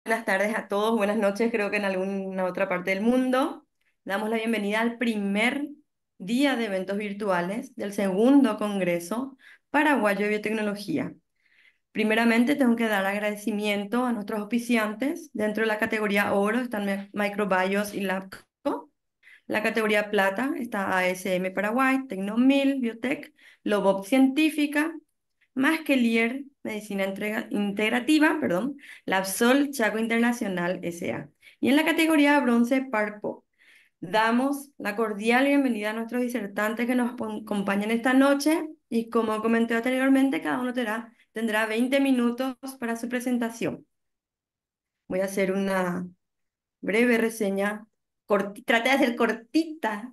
Buenas tardes a todos, buenas noches, creo que en alguna otra parte del mundo. Damos la bienvenida al primer día de eventos virtuales del segundo Congreso Paraguayo de Biotecnología. Primeramente, tengo que dar agradecimiento a nuestros auspiciantes. Dentro de la categoría oro están Microbios y Labco. La categoría plata está ASM Paraguay, Tecnomil, Biotech, Lobob Científica, Maskelier, Medicina Integrativa, perdón, Lapsol Chaco Internacional S.A. Y en la categoría bronce, Parpo. Damos la cordial bienvenida a nuestros disertantes que nos acompañan esta noche y como comenté anteriormente, cada uno tendrá 20 minutos para su presentación. Voy a hacer una breve reseña. Traté de hacer cortita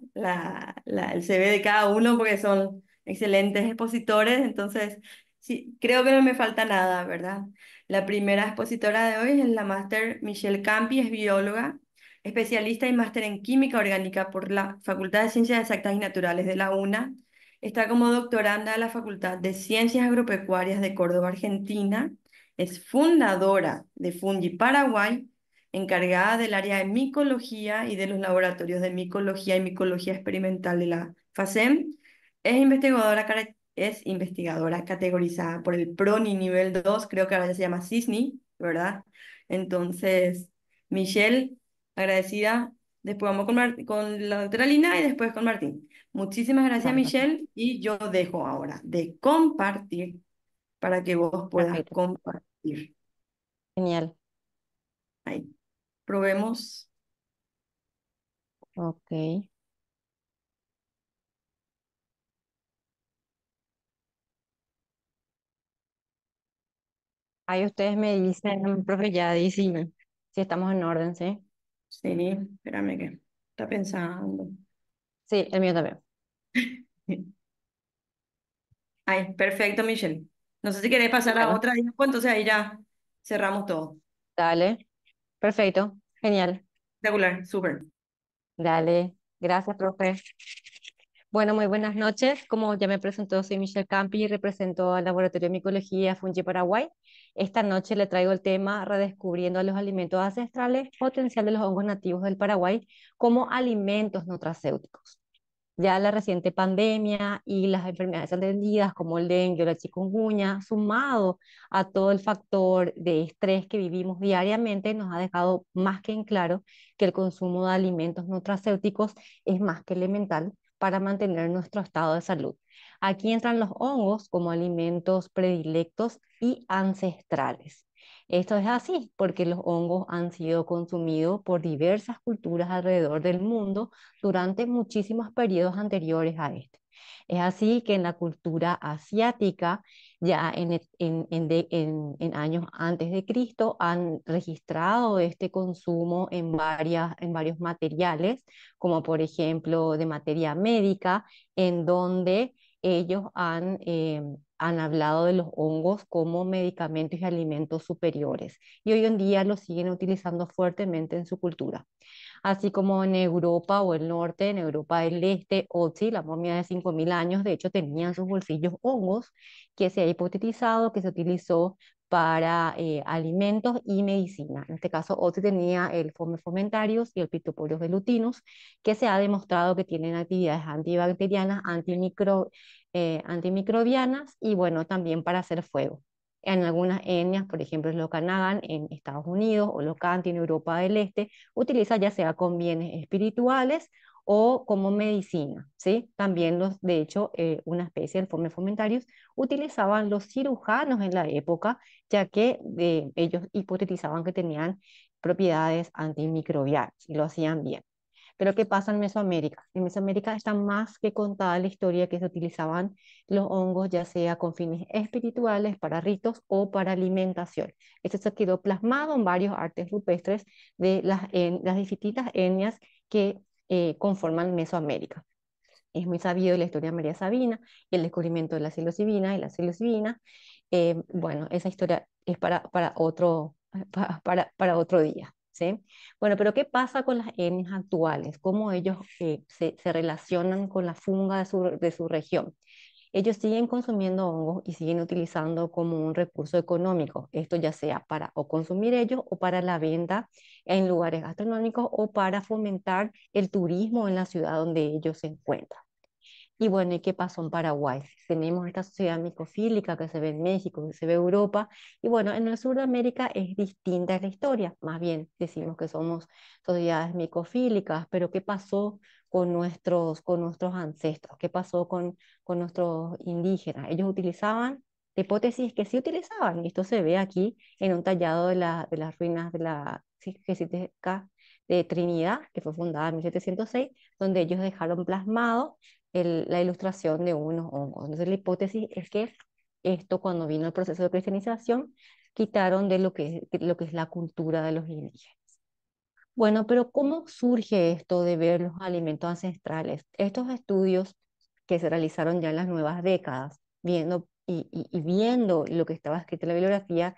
el CV de cada uno porque son excelentes expositores, entonces sí, creo que no me falta nada, ¿verdad? La primera expositora de hoy es la máster Michelle Campi, es bióloga, especialista y máster en química orgánica por la Facultad de Ciencias Exactas y Naturales de la UNA. Está como doctoranda de la Facultad de Ciencias Agropecuarias de Córdoba, Argentina. Es fundadora de Fungi Paraguay, encargada del área de micología y de los laboratorios de micología y micología experimental de la FACEM. Es investigadora categorizada por el PRONI nivel 2, creo que ahora ya se llama CISNI, ¿verdad? Entonces, Michelle, agradecida. Después vamos con la doctora Lina y después con Martín. Muchísimas gracias, Dale, perfecto. Michelle, y yo dejo ahora de compartir para que vos puedas Perfecto. compartir. Genial. Ahí, probemos. Ok. Ahí ustedes me dicen, profe, ya dicen si estamos en orden, ¿sí? Sí, espérame que está pensando. Sí, el mío también. Ay, perfecto, Michelle. No sé si querés pasar a Bueno, otra diapo, entonces ahí ya cerramos todo. dale. Perfecto. Genial. Espectacular, súper. Dale. Gracias, profe. Bueno, muy buenas noches. Como ya me presentó, soy Michelle Campi y represento al Laboratorio de Micología Fungi Paraguay. Esta noche le traigo el tema Redescubriendo los alimentos ancestrales, potencial de los hongos nativos del Paraguay como alimentos nutracéuticos. Ya la reciente pandemia y las enfermedades atendidas como el dengue o la chikungunya, sumado a todo el factor de estrés que vivimos diariamente, nos ha dejado más que en claro que el consumo de alimentos nutracéuticos es más que elemental para mantener nuestro estado de salud. Aquí entran los hongos como alimentos predilectos y ancestrales. Esto es así porque los hongos han sido consumidos por diversas culturas alrededor del mundo durante muchísimos periodos anteriores a este. Es así que en la cultura asiática, ya en años antes de Cristo, han registrado este consumo en varios materiales, como por ejemplo de materia médica, en donde ellos han hablado de los hongos como medicamentos y alimentos superiores. Y hoy en día los siguen utilizando fuertemente en su cultura así como en Europa o el norte, en Europa del Este, Otzi, la momia de 5.000 años, de hecho tenía en sus bolsillos hongos que se ha hipotetizado que se utilizó para alimentos y medicina. En este caso, Otzi tenía el Fomer fomentarius y el Phytophthora velutinus, que se ha demostrado que tienen actividades antibacterianas, antimicrobianas y bueno, también para hacer fuego. En algunas etnias, por ejemplo, el Okanagan en Estados Unidos o Locanti en Europa del Este, utiliza ya sea con bienes espirituales o como medicina, ¿sí? También de hecho, una especie del Forme fomentarius utilizaban los cirujanos en la época, ya que ellos hipotetizaban que tenían propiedades antimicrobianas y lo hacían bien. Pero ¿qué pasa en Mesoamérica? En Mesoamérica está más que contada la historia que se utilizaban los hongos, ya sea con fines espirituales, para ritos o para alimentación. Esto se quedó plasmado en varios artes rupestres de las distintas etnias que conforman Mesoamérica. Es muy sabido la historia de María Sabina, el descubrimiento de la psilocibina y la psilocibina. Bueno, esa historia es para otro, para otro día. ¿Sí? Bueno, pero ¿qué pasa con las etnias actuales? ¿Cómo ellos se relacionan con la funga de su región? ellos siguen consumiendo hongos y siguen utilizando como un recurso económico. Esto ya sea para o consumir ellos o para la venta en lugares gastronómicos o para fomentar el turismo en la ciudad donde ellos se encuentran. Y bueno, ¿y qué pasó en Paraguay? Tenemos esta sociedad micofílica que se ve en México, que se ve en Europa, y bueno, en el sur de América es distinta la historia. Más bien decimos que somos sociedades micofílicas, pero ¿qué pasó con nuestros ancestros? ¿Qué pasó con nuestros indígenas? Ellos utilizaban, la hipótesis es que sí utilizaban, y esto se ve aquí en un tallado de las ruinas de la Cisterciense de Trinidad, que fue fundada en 1706, donde ellos dejaron plasmado la ilustración de unos hongos. Entonces la hipótesis es que esto, cuando vino el proceso de cristianización, quitaron de lo que es la cultura de los indígenas. Bueno, pero ¿cómo surge esto de ver los alimentos ancestrales? Estos estudios que se realizaron ya en las nuevas décadas, viendo y viendo lo que estaba escrito en la bibliografía,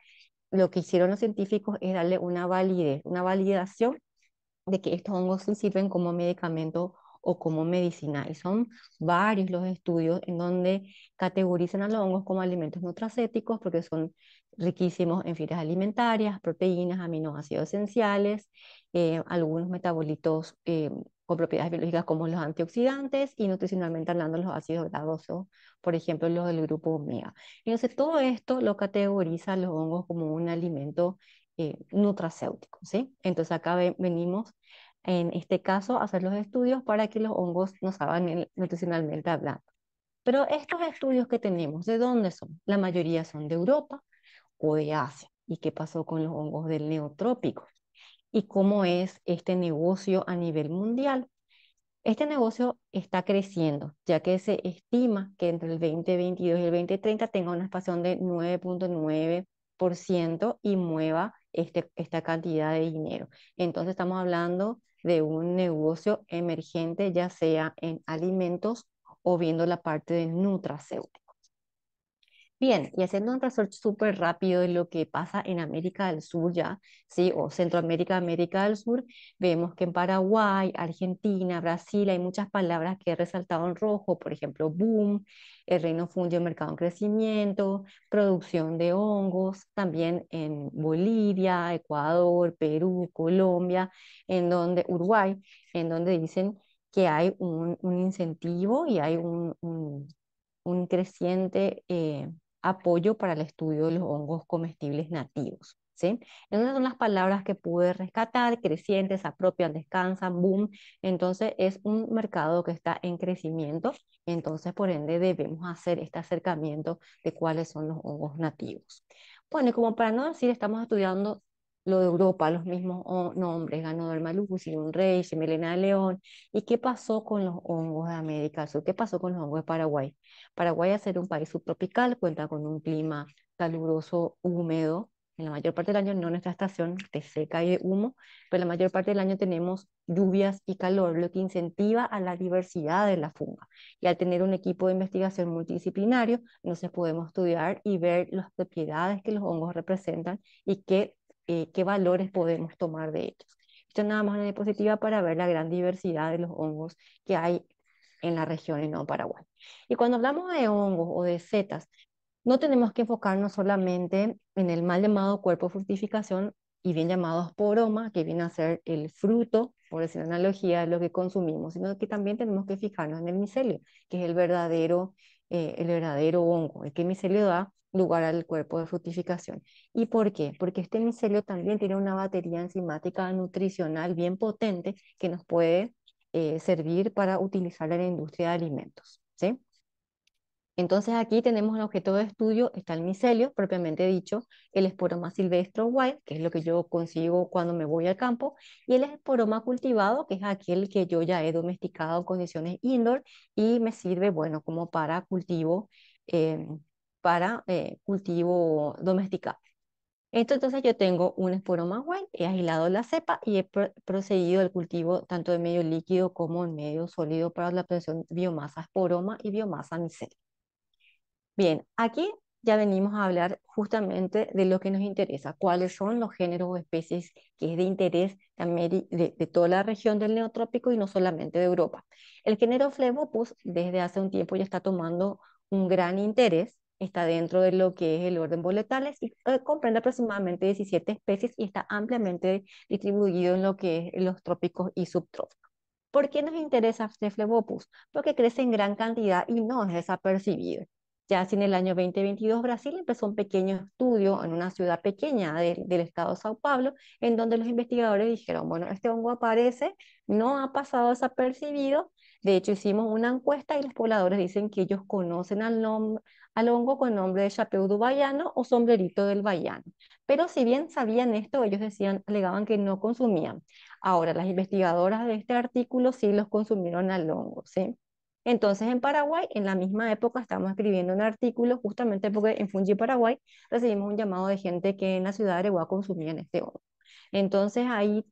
lo que hicieron los científicos es darle una validez, una validación de que estos hongos sí sirven como medicamento o como medicina. Y son varios los estudios en donde categorizan a los hongos como alimentos nutracéuticos porque son riquísimos en fibras alimentarias, proteínas, aminoácidos esenciales, algunos metabolitos con propiedades biológicas como los antioxidantes y nutricionalmente hablando los ácidos grasosos, por ejemplo los del grupo omega. Entonces todo esto lo categoriza a los hongos como un alimento nutracéutico, ¿sí? Entonces acá venimos en este caso a hacer los estudios para que los hongos nos hagan nutricionalmente hablando. Pero estos estudios que tenemos, ¿de dónde son? La mayoría son de Europa o de Asia. ¿Y qué pasó con los hongos del neotrópico? ¿Y cómo es este negocio a nivel mundial? Este negocio está creciendo, ya que se estima que entre el 2022 y el 2030 tenga una expansión de 9,9% y mueva esta cantidad de dinero. Entonces estamos hablando de un negocio emergente, ya sea en alimentos o viendo la parte de nutracéuticos. Bien, y haciendo un research súper rápido de lo que pasa en América del Sur ya, ¿sí? O Centroamérica, América del Sur, vemos que en Paraguay, Argentina, Brasil hay muchas palabras que he resaltado en rojo, por ejemplo, boom, el reino fundio, mercado en crecimiento, producción de hongos, también en Bolivia, Ecuador, Perú, Colombia, en donde, Uruguay, en donde dicen que hay un incentivo y hay un creciente apoyo para el estudio de los hongos comestibles nativos. ¿Sí? Esas son las palabras que pude rescatar: crecientes, apropian, descansan, boom. Entonces es un mercado que está en crecimiento, entonces por ende debemos hacer este acercamiento de cuáles son los hongos nativos. Bueno, y como para no decir, estamos estudiando lo de Europa, los mismos nombres: Ganoderma lucidum rey, Melena de León. ¿Y qué pasó con los hongos de América del Sur? ¿Qué pasó con los hongos de Paraguay? Paraguay, al ser un país subtropical, cuenta con un clima caluroso, húmedo. En la mayor parte del año, no nuestra estación de seca y de humo, pero la mayor parte del año tenemos lluvias y calor, lo que incentiva a la diversidad de la funga. Y al tener un equipo de investigación multidisciplinario, entonces podemos estudiar y ver las propiedades que los hongos representan y qué valores podemos tomar de ellos. Esto nada más una diapositiva para ver la gran diversidad de los hongos que hay en la región y no en Paraguay. Y cuando hablamos de hongos o de setas, no tenemos que enfocarnos solamente en el mal llamado cuerpo de fructificación y bien llamado sporoma, que viene a ser el fruto, por decir una analogía, de lo que consumimos, sino que también tenemos que fijarnos en el micelio, que es el verdadero hongo, el que micelio da lugar al cuerpo de fructificación. ¿Y por qué? Porque este micelio también tiene una batería enzimática nutricional bien potente que nos puede servir para utilizar en la industria de alimentos, ¿sí? Entonces aquí tenemos el objeto de estudio, está el micelio, propiamente dicho, el esporoma silvestre wild, que es lo que yo consigo cuando me voy al campo, y el esporoma cultivado, que es aquel que yo ya he domesticado en condiciones indoor y me sirve, bueno, como eh, para cultivo domesticado. Entonces yo tengo un esporoma wild, he aislado la cepa y he procedido al cultivo tanto en medio líquido como en medio sólido para la obtención de biomasa esporoma y biomasa micelio. Bien, aquí ya venimos a hablar justamente de lo que nos interesa: cuáles son los géneros o especies que es de interés de toda la región del Neotrópico y no solamente de Europa. El género Phlebopus desde hace un tiempo ya está tomando un gran interés, está dentro de lo que es el orden boletales y comprende aproximadamente 17 especies y está ampliamente distribuido en lo que es los trópicos y subtrópicos. ¿Por qué nos interesa Staphylococcus? Porque crece en gran cantidad y no es desapercibido. Ya si en el año 2022 Brasil empezó un pequeño estudio en una ciudad pequeña del estado de Sao Paulo, en donde los investigadores dijeron, bueno, este hongo aparece, no ha pasado desapercibido. De hecho, hicimos una encuesta y los pobladores dicen que ellos conocen al hongo con nombre de chapéu do baiano o sombrerito del baiano. Pero si bien sabían esto, ellos decían, alegaban que no consumían. Ahora, las investigadoras de este artículo sí los consumieron al hongo, ¿sí? Entonces, en Paraguay, en la misma época, estamos escribiendo un artículo justamente porque en Fungi Paraguay recibimos un llamado de gente que en la ciudad de Areguá consumían este hongo. Entonces, ahí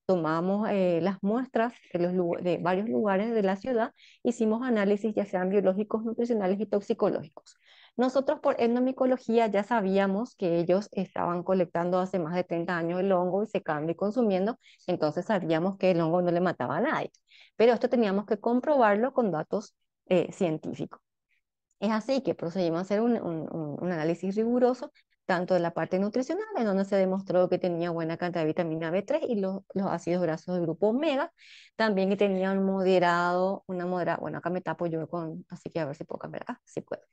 tomamos las muestras de varios lugares de la ciudad, hicimos análisis ya sean biológicos, nutricionales y toxicológicos. Nosotros por etnomicología ya sabíamos que ellos estaban colectando hace más de 30 años el hongo y secando y consumiendo, entonces sabíamos que el hongo no le mataba a nadie. Pero esto teníamos que comprobarlo con datos científicos. Es así que procedimos a hacer un análisis riguroso, tanto de la parte nutricional, en donde se demostró que tenía buena cantidad de vitamina B3 y los ácidos grasos del grupo omega, también que tenía una moderada, bueno, acá me tapo yo con, así que a ver si puedo cambiar acá, sí puedo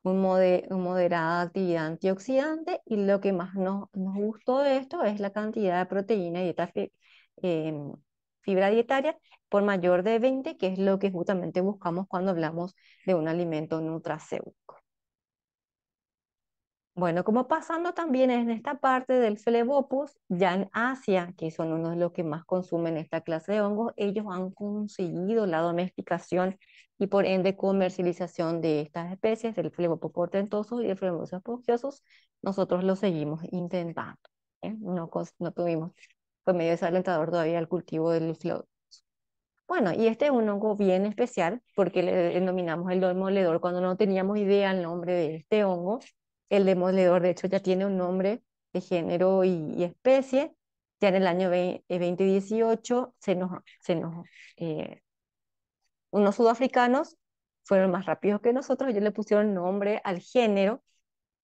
un moderada actividad antioxidante y lo que más nos gustó de esto es la cantidad de proteína y em, fibra dietaria por mayor de 20, que es lo que justamente buscamos cuando hablamos de un alimento nutracéutico. Bueno, como pasando también en esta parte del Phlebopus, ya en Asia, que son uno de los que más consumen esta clase de hongos, ellos han conseguido la domesticación y por ende comercialización de estas especies, del Phlebopus portentosus y el Phlebopus esponjosus. Nosotros lo seguimos intentando, ¿eh? No tuvimos, fue medio desalentador todavía el cultivo del Phlebopus. Bueno, y este es un hongo bien especial porque le denominamos el demoledor cuando no teníamos idea el nombre de este hongo. El demoledor, de hecho, ya tiene un nombre de género y especie. Ya en el año 2018 eh, unos sudafricanos fueron más rápidos que nosotros, ellos le pusieron nombre al género,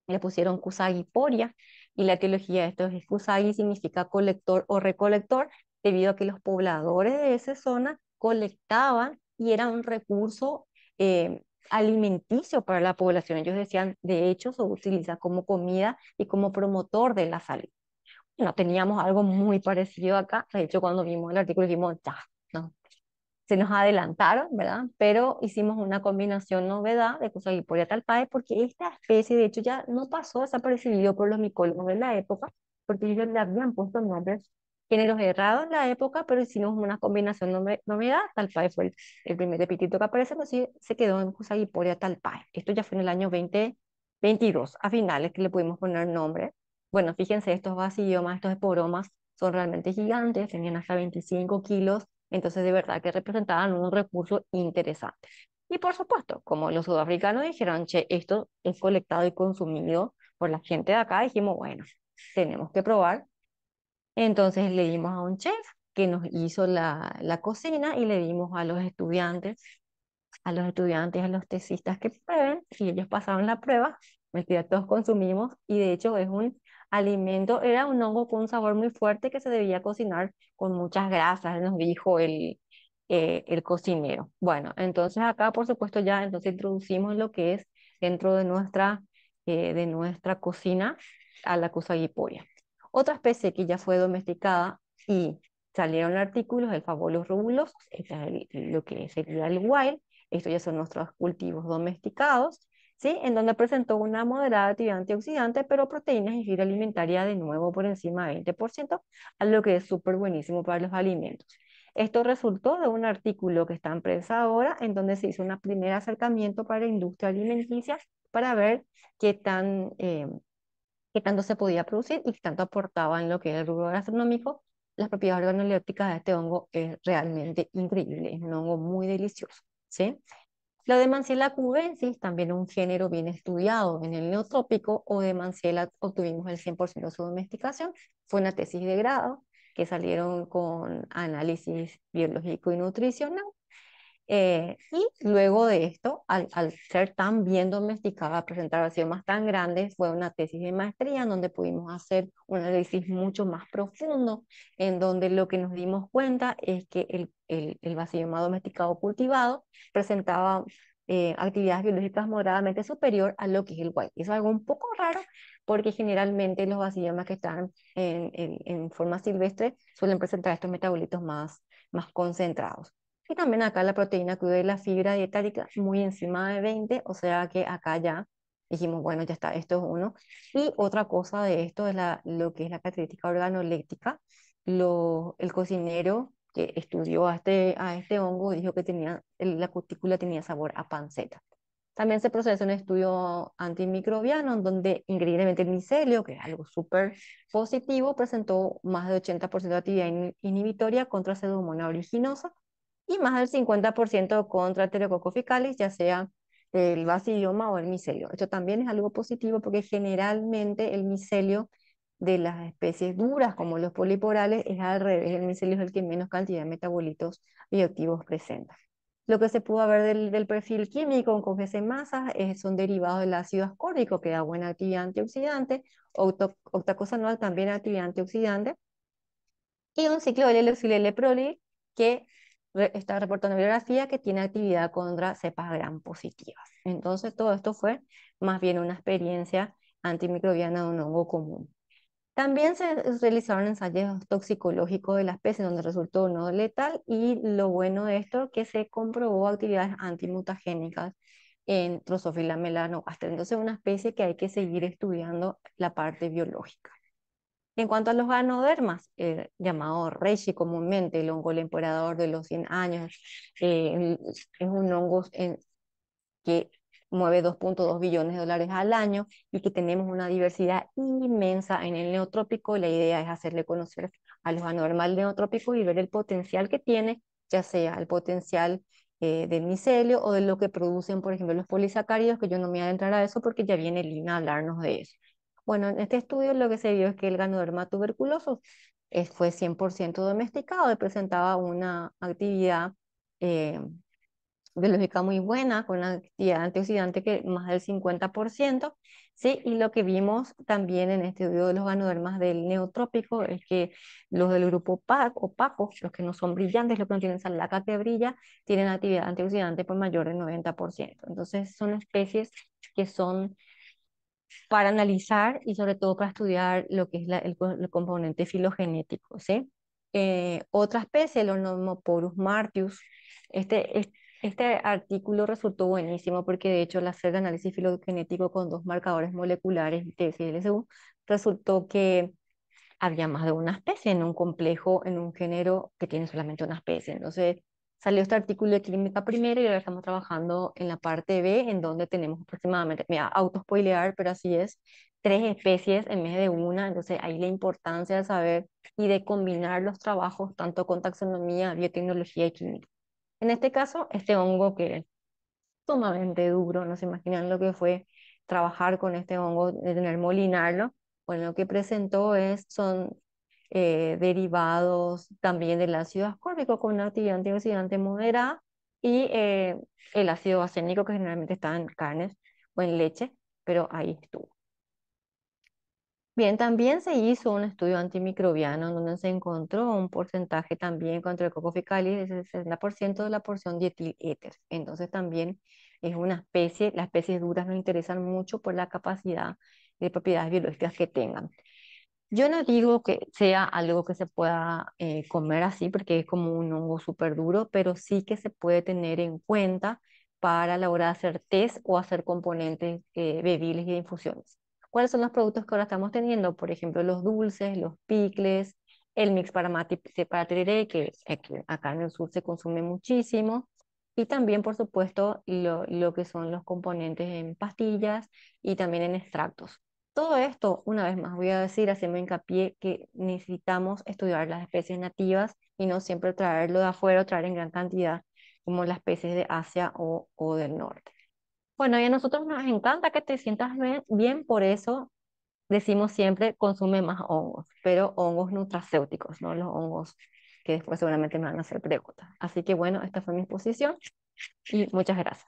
le pusieron Kusagiporia, y la etiología de esto es Kusagi significa colector o recolector, debido a que los pobladores de esa zona colectaban y era un recurso alimenticio para la población. Ellos decían, de hecho, se utiliza como comida y como promotor de la salud. No teníamos algo muy parecido acá. De hecho, cuando vimos el artículo dijimos, ya, no, se nos adelantaron, ¿verdad? Pero hicimos una combinación novedad de Cusagiporia talpae porque esta especie de hecho ya no pasó desapercibido por los micólogos de la época, porque ellos le habían puesto nombres géneros errados en la época, pero hicimos una combinación novedad, talpae fue el primer epíteto que aparece, pero sí se quedó en Cusagiporia talpae. Esto ya fue en el año 2022, a finales que le pudimos poner nombre. Bueno, fíjense, estos basidiomas, estos esporomas son realmente gigantes, tenían hasta 25 kilos, entonces, de verdad que representaban un recurso interesante. Y por supuesto, como los sudafricanos dijeron, che, esto es colectado y consumido por la gente de acá, dijimos, bueno, tenemos que probar. Entonces le dimos a un chef que nos hizo la cocina y le dimos a los tesistas que prueben, y ellos pasaron la prueba, mentira, todos consumimos, y de hecho es un alimento, era un hongo con un sabor muy fuerte que se debía cocinar con muchas grasas, nos dijo el cocinero. Bueno, entonces acá por supuesto ya entonces introducimos lo que es dentro de nuestra cocina a la Cusagiporia. Otra especie que ya fue domesticada y salieron artículos, el Fabolus rubulus, este es lo que sería el wild, estos ya son nuestros cultivos domesticados, ¿sí? En donde presentó una moderada actividad antioxidante, pero proteínas y fibra alimentaria de nuevo por encima de 20%, a lo que es súper buenísimo para los alimentos. Esto resultó de un artículo que está en prensa ahora, en donde se hizo un primer acercamiento para la industria alimenticia para ver qué qué tanto se podía producir y qué tanto aportaba en lo que es el rubro gastronómico. Las propiedades organolépticas de este hongo es realmente increíble, es un hongo muy delicioso, ¿sí? Lo de Manciella cubensis, también un género bien estudiado en el neotrópico, o de Manciella obtuvimos el 100% de su domesticación. Fue una tesis de grado que salieron con análisis biológico y nutricional. Y luego de esto al ser tan bien domesticada, presentar baciomas tan grandes, fue una tesis de maestría en donde pudimos hacer un análisis mucho más profundo, en donde lo que nos dimos cuenta es que el bacioma domesticado cultivado presentaba actividades biológicas moderadamente superior a lo que es el white. Eso es algo un poco raro porque generalmente los bacillomas que están en forma silvestre suelen presentar estos metabolitos más concentrados. Y también acá la proteína cruda y la fibra dietárica muy encima de 20, o sea que acá ya dijimos, bueno, ya está, esto es uno. Y otra cosa de esto es lo que es la característica organoléptica. El cocinero que estudió a este hongo dijo que la cutícula tenía sabor a panceta. También se procesa un estudio antimicrobiano en donde increíblemente el micelio, que es algo súper positivo, presentó más de 80% de actividad inhibitoria contra Pseudomonas aeruginosa y más del 50% contra Pterococcus faecalis, ya sea el basidioma o el micelio. Esto también es algo positivo porque generalmente el micelio de las especies duras como los poliporales es al revés, el micelio es el que menos cantidad de metabolitos bioactivos presenta. Lo que se pudo ver del perfil químico con GC masas son derivados del ácido ascórbico, que da buena actividad antioxidante, octacosanol también actividad antioxidante, y un ciclo de L-oxil-L-prolil que está reportando bibliografía que tiene actividad contra cepas gram positivas. Entonces, todo esto fue más bien una experiencia antimicrobiana de un hongo común. También se realizaron ensayos toxicológicos de la especie donde resultó no letal y lo bueno de esto que se comprobó actividades antimutagénicas en Drosophila melanogaster. Entonces es una especie que hay que seguir estudiando la parte biológica. En cuanto a los ganodermas, llamado reishi comúnmente, el hongo el emperador de los 100 años, es un hongo que mueve 2.2 billones de dólares al año y que tenemos una diversidad inmensa en el neotrópico. La idea es hacerle conocer a los anormal neotrópicos y ver el potencial que tiene, ya sea el potencial del micelio o de lo que producen, por ejemplo, los polisacáridos, que yo no me voy a adentrar a eso porque ya viene Lina a hablarnos de eso. Bueno, en este estudio lo que se vio es que el Ganoderma tuberculoso fue 100% domesticado y presentaba una actividad eh, biológica muy buena, con una actividad antioxidante que más del 50%, ¿sí? Y lo que vimos también en este estudio de los ganodermas del neotrópico es que los del grupo opacos, los que no son brillantes, los que no tienen esa laca que brilla, tienen actividad antioxidante por mayor del 90%. Entonces son especies que son para analizar y sobre todo para estudiar lo que es el componente filogenético, ¿sí? Otra especie, el Onomoporus martius, este artículo resultó buenísimo porque de hecho al hacer el análisis filogenético con dos marcadores moleculares, TS y LSU, resultó que había más de una especie en un complejo, en un género que tiene solamente una especie. Entonces salió este artículo de clínica primero y ahora estamos trabajando en la parte B, en donde tenemos aproximadamente, mira, autospoilear, pero así es, tres especies en vez de una. Entonces ahí la importancia de saber y de combinar los trabajos tanto con taxonomía, biotecnología y química. En este caso, este hongo que sumamente duro, no se imaginan lo que fue trabajar con este hongo, de tener molinarlo. Bueno, lo que presentó son derivados también del ácido ascórbico con una actividad antioxidante moderada y el ácido acénico que generalmente está en carnes o en leche, pero ahí estuvo. Bien, también se hizo un estudio antimicrobiano en donde se encontró un porcentaje también contra el coco fecalis de 60% de la porción dietiléter. Entonces también es una especie, las especies duras nos interesan mucho por la capacidad de propiedades biológicas que tengan. Yo no digo que sea algo que se pueda comer así porque es como un hongo súper duro, pero sí que se puede tener en cuenta para la hora de hacer test o hacer componentes bebibles y de infusiones. ¿Cuáles son los productos que ahora estamos teniendo? Por ejemplo, los dulces, los picles, el mix para tereré, que acá en el sur se consume muchísimo, y también, por supuesto, lo que son los componentes en pastillas y también en extractos. Todo esto, una vez más, voy a decir, hacemos hincapié que necesitamos estudiar las especies nativas y no siempre traerlo de afuera o traer en gran cantidad como las especies de Asia o del norte. Bueno, y a nosotros nos encanta que te sientas bien, por eso decimos siempre consume más hongos, pero hongos nutracéuticos, no los hongos que después seguramente me van a hacer preguntas. Así que bueno, esta fue mi exposición y muchas gracias.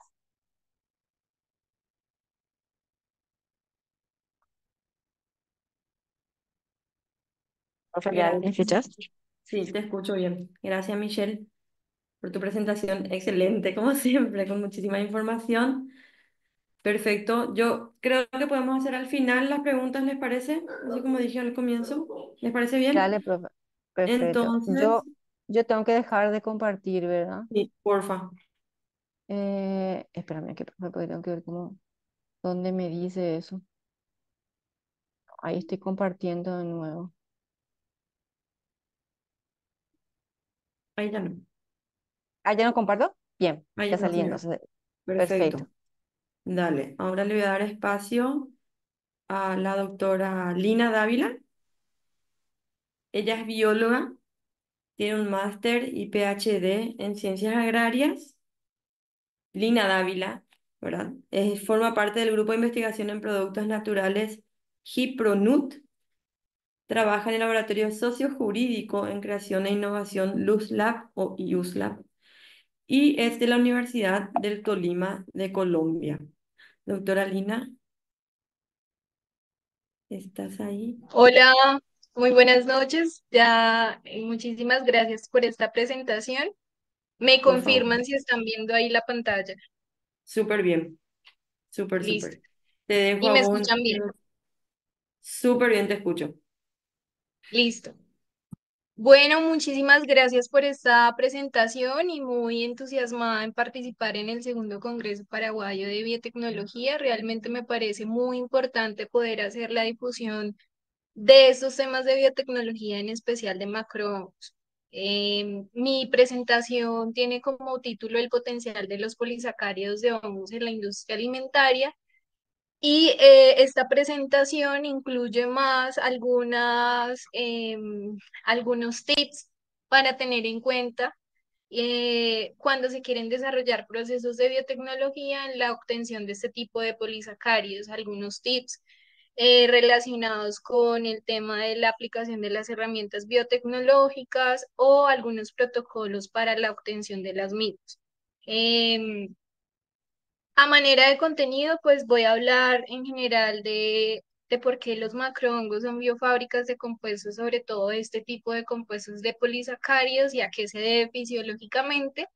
Profe, ¿ya me Gracias. escuchas? Sí, te escucho bien. Gracias, Michelle, por tu presentación. Excelente, como siempre, con muchísima información. Perfecto. Yo creo que podemos hacer al final las preguntas, ¿les parece? Así como dije al comienzo. ¿Les parece bien? Dale, profe. Perfecto. Entonces, Yo tengo que dejar de compartir, ¿verdad? sí, porfa. Espérame, que profe, porque tengo que ver cómo, dónde me dice eso. Ahí estoy compartiendo de nuevo. Ahí ya no. Ah, ¿ya no comparto? Bien, Ahí ya ya no salí se ve. entonces. Perfecto. Perfecto. Dale. Ahora le voy a dar espacio a la doctora Lina Dávila. Ella es bióloga, tiene un máster y PhD en ciencias agrarias. Lina Dávila, ¿verdad? Forma parte del grupo de investigación en productos naturales HIPRONUT. Trabaja en el laboratorio socio-jurídico en creación e innovación LuzLab o IUSLab y es de la Universidad del Tolima de Colombia. Doctora Lina, ¿estás ahí? Hola, muy buenas noches. Muchísimas gracias por esta presentación. Me Por favor. confirman si están viendo ahí la pantalla. Súper bien, súper, Listo. súper. Te dejo Y a me vos. escuchan bien. Súper bien, te escucho. Listo. Bueno, muchísimas gracias por esta presentación y muy entusiasmada en participar en el segundo Congreso Paraguayo de Biotecnología. Realmente me parece muy importante poder hacer la difusión de estos temas de biotecnología, en especial de macrohongos. Mi presentación tiene como título el potencial de los polisacáridos de hongos en la industria alimentaria y esta presentación incluye más algunos tips para tener en cuenta cuando se quieren desarrollar procesos de biotecnología en la obtención de este tipo de polisacáridos, algunos tips relacionados con el tema de la aplicación de las herramientas biotecnológicas o algunos protocolos para la obtención de las mismas. Em, a manera de contenido, pues voy a hablar en general de por qué los macrohongos son biofábricas de compuestos, sobre todo este tipo de compuestos de polisacáridos y a qué se debe fisiológicamente.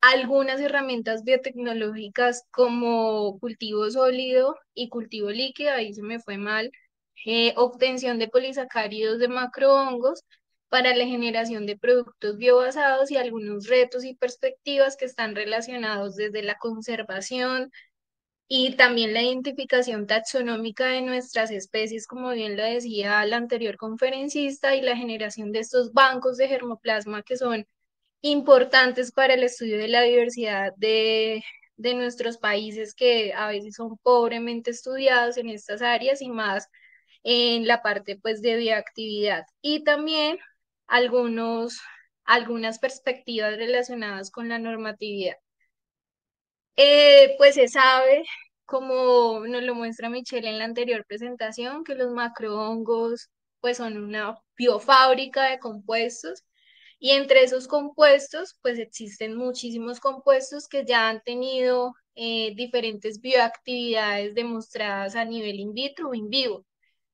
Algunas herramientas biotecnológicas como cultivo sólido y cultivo líquido, ahí se me fue mal, obtención de polisacáridos de macrohongos para la generación de productos biobasados y algunos retos y perspectivas que están relacionados desde la conservación y también la identificación taxonómica de nuestras especies, como bien lo decía la anterior conferencista, y la generación de estos bancos de germoplasma que son importantes para el estudio de la diversidad de nuestros países que a veces son pobremente estudiados en estas áreas y más en la parte pues de bioactividad y también algunos, algunas perspectivas relacionadas con la normatividad. Pues se sabe, como nos lo muestra Michelle en la anterior presentación, que los macrohongos pues son una biofábrica de compuestos y entre esos compuestos pues existen muchísimos compuestos que ya han tenido diferentes bioactividades demostradas a nivel in vitro o in vivo.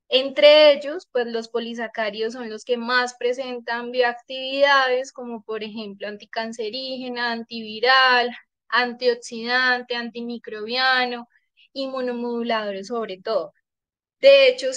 Entre ellos, pues los polisacáridos son los que más presentan bioactividades, como por ejemplo anticancerígena, antiviral, antioxidante, antimicrobiano, inmunomoduladores sobre todo. De hecho,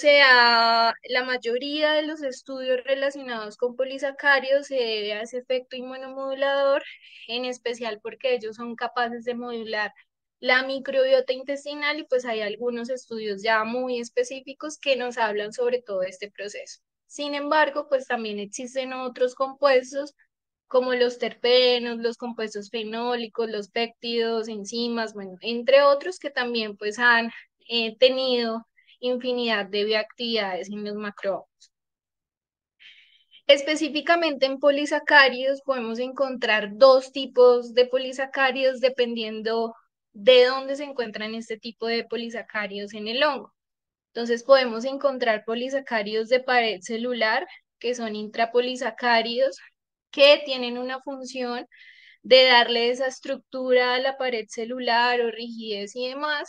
la mayoría de los estudios relacionados con polisacáridos se debe a ese efecto inmunomodulador, en especial porque ellos son capaces de modular la microbiota intestinal y pues hay algunos estudios ya muy específicos que nos hablan sobre todo este proceso. Sin embargo, pues también existen otros compuestos como los terpenos, los compuestos fenólicos, los péptidos, enzimas, bueno, entre otros que también pues han tenido infinidad de bioactividades en los macrófagos. Específicamente en polisacáridos podemos encontrar dos tipos de polisacáridos dependiendo de dónde se encuentran este tipo de polisacáridos en el hongo. Entonces podemos encontrar polisacáridos de pared celular, que son intrapolisacáridos, que tienen una función de darle esa estructura a la pared celular o rigidez y demás.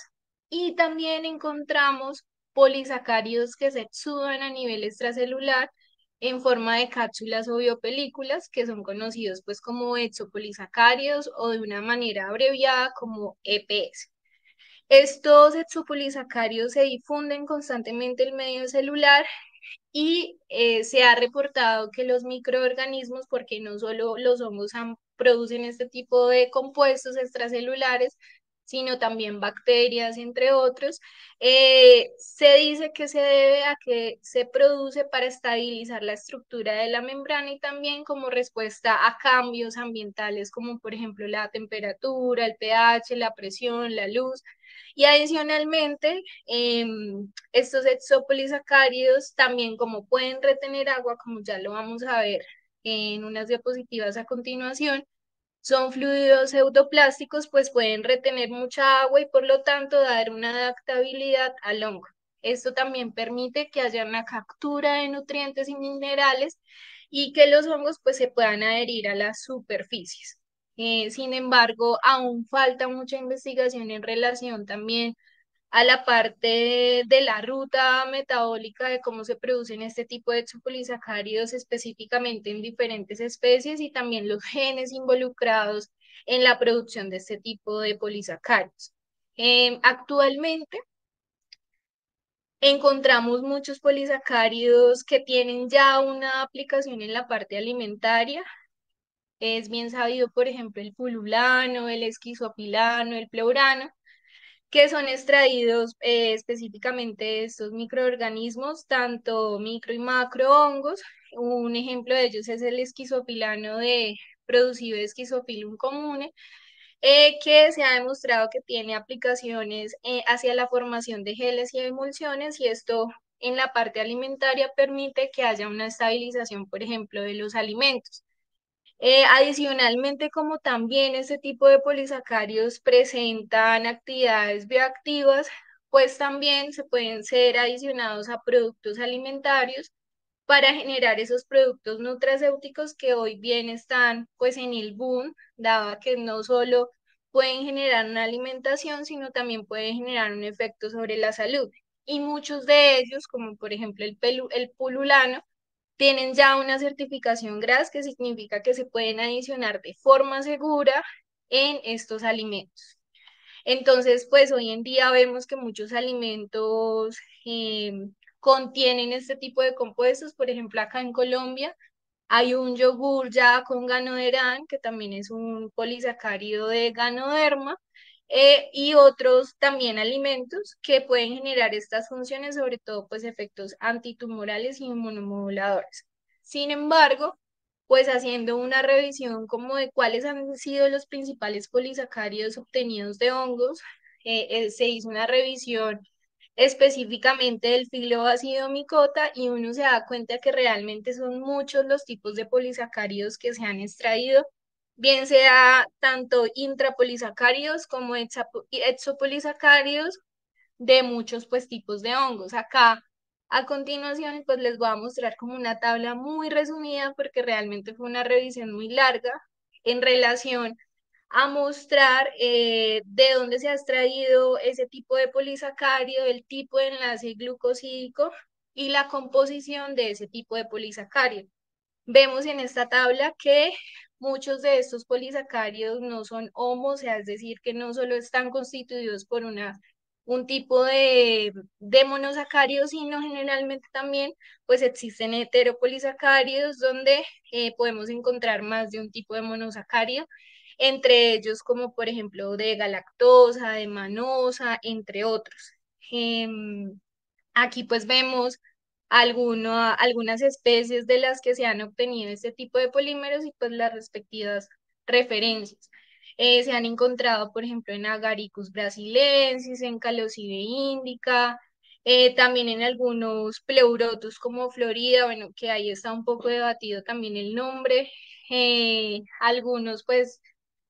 Y también encontramos polisacáridos que se exudan a nivel extracelular, en forma de cápsulas o biopelículas que son conocidos pues como exopolisacáridos o de una manera abreviada como EPS. Estos exopolisacáridos se difunden constantemente en el medio celular y se ha reportado que los microorganismos, porque no solo los hongos producen este tipo de compuestos extracelulares, sino también bacterias, entre otros, se dice que se debe a que se produce para estabilizar la estructura de la membrana y también como respuesta a cambios ambientales, como por ejemplo la temperatura, el pH, la presión, la luz. Y adicionalmente, estos exopolisacáridos también como pueden retener agua, como ya lo vamos a ver en unas diapositivas a continuación, son fluidos pseudoplásticos, pues pueden retener mucha agua y por lo tanto dar una adaptabilidad al hongo. Esto también permite que haya una captura de nutrientes y minerales y que los hongos pues se puedan adherir a las superficies. Sin embargo, aún falta mucha investigación en relación también a la parte de la ruta metabólica de cómo se producen este tipo de exopolisacáridos específicamente en diferentes especies y también los genes involucrados en la producción de este tipo de polisacáridos. Actualmente encontramos muchos polisacáridos que tienen ya una aplicación en la parte alimentaria. Es bien sabido, por ejemplo, el pululano, el esquizopilano, el pleurano, que son extraídos específicamente de estos microorganismos, tanto micro y macro hongos. Un ejemplo de ellos es el esquizofilano producido de Schizophyllum comune, que se ha demostrado que tiene aplicaciones hacia la formación de geles y emulsiones, y esto en la parte alimentaria permite que haya una estabilización, por ejemplo, de los alimentos. Adicionalmente, como también este tipo de polisacáridos presentan actividades bioactivas, pues también se pueden ser adicionados a productos alimentarios para generar esos productos nutracéuticos que hoy bien están pues en el boom, dado que no solo pueden generar una alimentación, sino también pueden generar un efecto sobre la salud. Y muchos de ellos, como por ejemplo el pululano, tienen ya una certificación GRAS, que significa que se pueden adicionar de forma segura en estos alimentos. Entonces, pues hoy en día vemos que muchos alimentos eh, contienen este tipo de compuestos. Por ejemplo, acá en Colombia hay un yogur ya con ganoderán, que también es un polisacárido de ganoderma, y otros también alimentos que pueden generar estas funciones, sobre todo pues efectos antitumorales y inmunomoduladores. Sin embargo, pues haciendo una revisión como de cuáles han sido los principales polisacáridos obtenidos de hongos, se hizo una revisión específicamente del filo micota y uno se da cuenta que realmente son muchos los tipos de polisacáridos que se han extraído, bien sea tanto intrapolisacáridos como exopolisacáridos de muchos pues tipos de hongos. Acá a continuación pues les voy a mostrar como una tabla muy resumida porque realmente fue una revisión muy larga en relación a mostrar de dónde se ha extraído ese tipo de polisacárido, el tipo de enlace glucosídico y la composición de ese tipo de polisacárido. Vemos en esta tabla que muchos de estos polisacáridos no son homo, o sea, es decir, que no solo están constituidos por un tipo de monosacáridos, sino generalmente también pues existen heteropolisacáridos donde podemos encontrar más de un tipo de monosacárido, entre ellos como por ejemplo de galactosa, de manosa, entre otros. Em, Aquí pues vemos algunas especies de las que se han obtenido este tipo de polímeros y pues las respectivas referencias. Se han encontrado, por ejemplo, en Agaricus brasilensis, en Calocibe indica, también en algunos pleurotus como Florida, bueno, que ahí está un poco debatido también el nombre. Algunos pues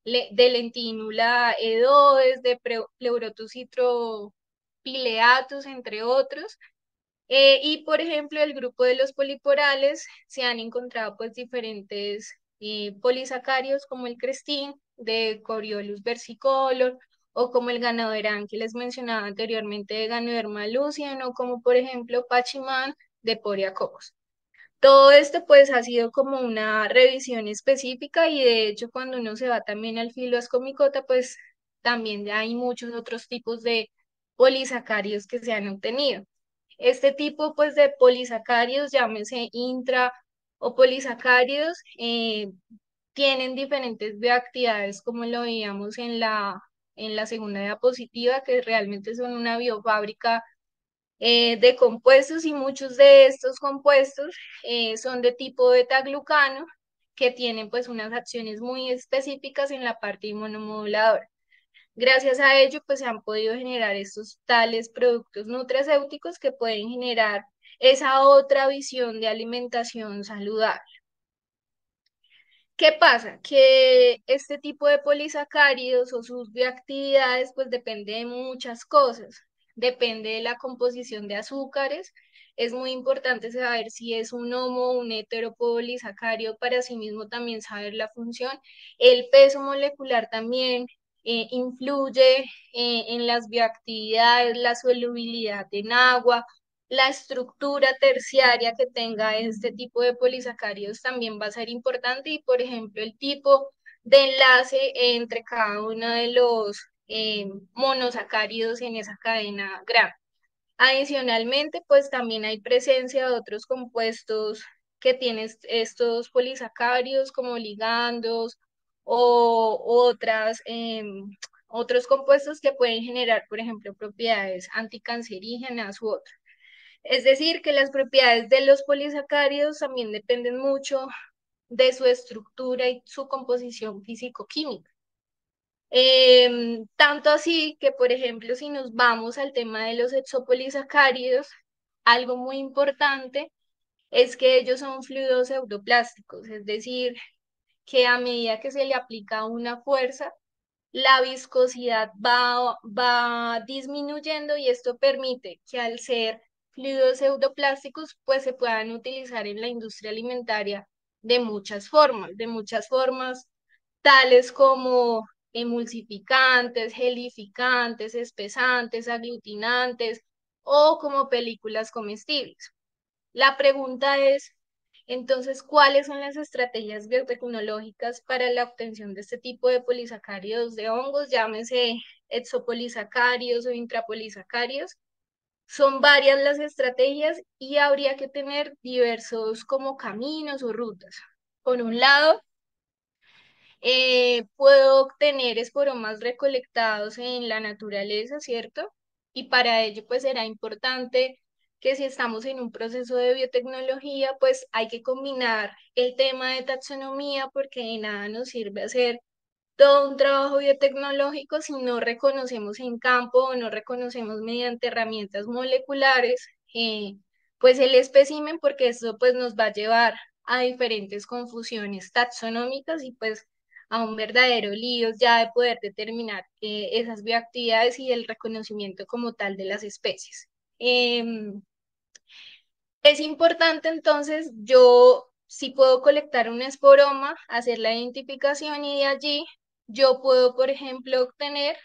de Lentinula edodes, de Pleurotus citropileatus, entre otros. Y por ejemplo, el grupo de los poliporales se han encontrado pues diferentes polisacáridos como el crestín de Coriolus versicolor o como el ganoderán que les mencionaba anteriormente de Ganoderma lucian o como por ejemplo Pachyman de Poriacocos. Todo esto pues ha sido como una revisión específica y de hecho cuando uno se va también al filo ascomicota pues también ya hay muchos otros tipos de polisacáridos que se han obtenido. Este tipo pues de polisacáridos, llámese intra o polisacáridos, tienen diferentes bioactividades como lo veíamos en la segunda diapositiva, que realmente son una biofábrica de compuestos y muchos de estos compuestos son de tipo beta-glucano que tienen pues unas acciones muy específicas en la parte inmunomoduladora. Gracias a ello pues se han podido generar estos tales productos nutracéuticos que pueden generar esa otra visión de alimentación saludable. ¿Qué pasa? Que este tipo de polisacáridos o sus bioactividades pues depende de muchas cosas. Depende de la composición de azúcares. Es muy importante saber si es un homo o un heteropolisacárido para sí mismo también saber la función. El peso molecular también influye en las bioactividades, la solubilidad en agua, la estructura terciaria que tenga este tipo de polisacáridos también va a ser importante y, por ejemplo, el tipo de enlace entre cada uno de los monosacáridos en esa cadena grande. Adicionalmente, pues también hay presencia de otros compuestos que tienen estos polisacáridos como ligandos o otros compuestos que pueden generar, por ejemplo, propiedades anticancerígenas u otras. Es decir, que las propiedades de los polisacáridos también dependen mucho de su estructura y su composición físico-química. Tanto así que, por ejemplo, si nos vamos al tema de los exopolisacáridos, algo muy importante es que ellos son fluidos pseudoplásticos, es decir, que a medida que se le aplica una fuerza, la viscosidad va disminuyendo y esto permite que al ser fluidos pseudoplásticos, pues se puedan utilizar en la industria alimentaria de muchas formas, tales como emulsificantes, gelificantes, espesantes, aglutinantes o como películas comestibles. La pregunta es, entonces, ¿cuáles son las estrategias biotecnológicas para la obtención de este tipo de polisacáridos de hongos, llámese exopolisacáridos o intrapolisacáridos? Son varias las estrategias y habría que tener diversos como caminos o rutas. Por un lado, puedo obtener esporomas recolectados en la naturaleza, ¿cierto? Y para ello, pues será importante que si estamos en un proceso de biotecnología, pues hay que combinar el tema de taxonomía porque de nada nos sirve hacer todo un trabajo biotecnológico si no reconocemos en campo o no reconocemos mediante herramientas moleculares, pues el espécimen, porque eso pues nos va a llevar a diferentes confusiones taxonómicas y pues a un verdadero lío ya de poder determinar esas bioactividades y el reconocimiento como tal de las especies. Es importante entonces, yo si puedo colectar un esporoma, hacer la identificación y de allí yo puedo, por ejemplo, obtener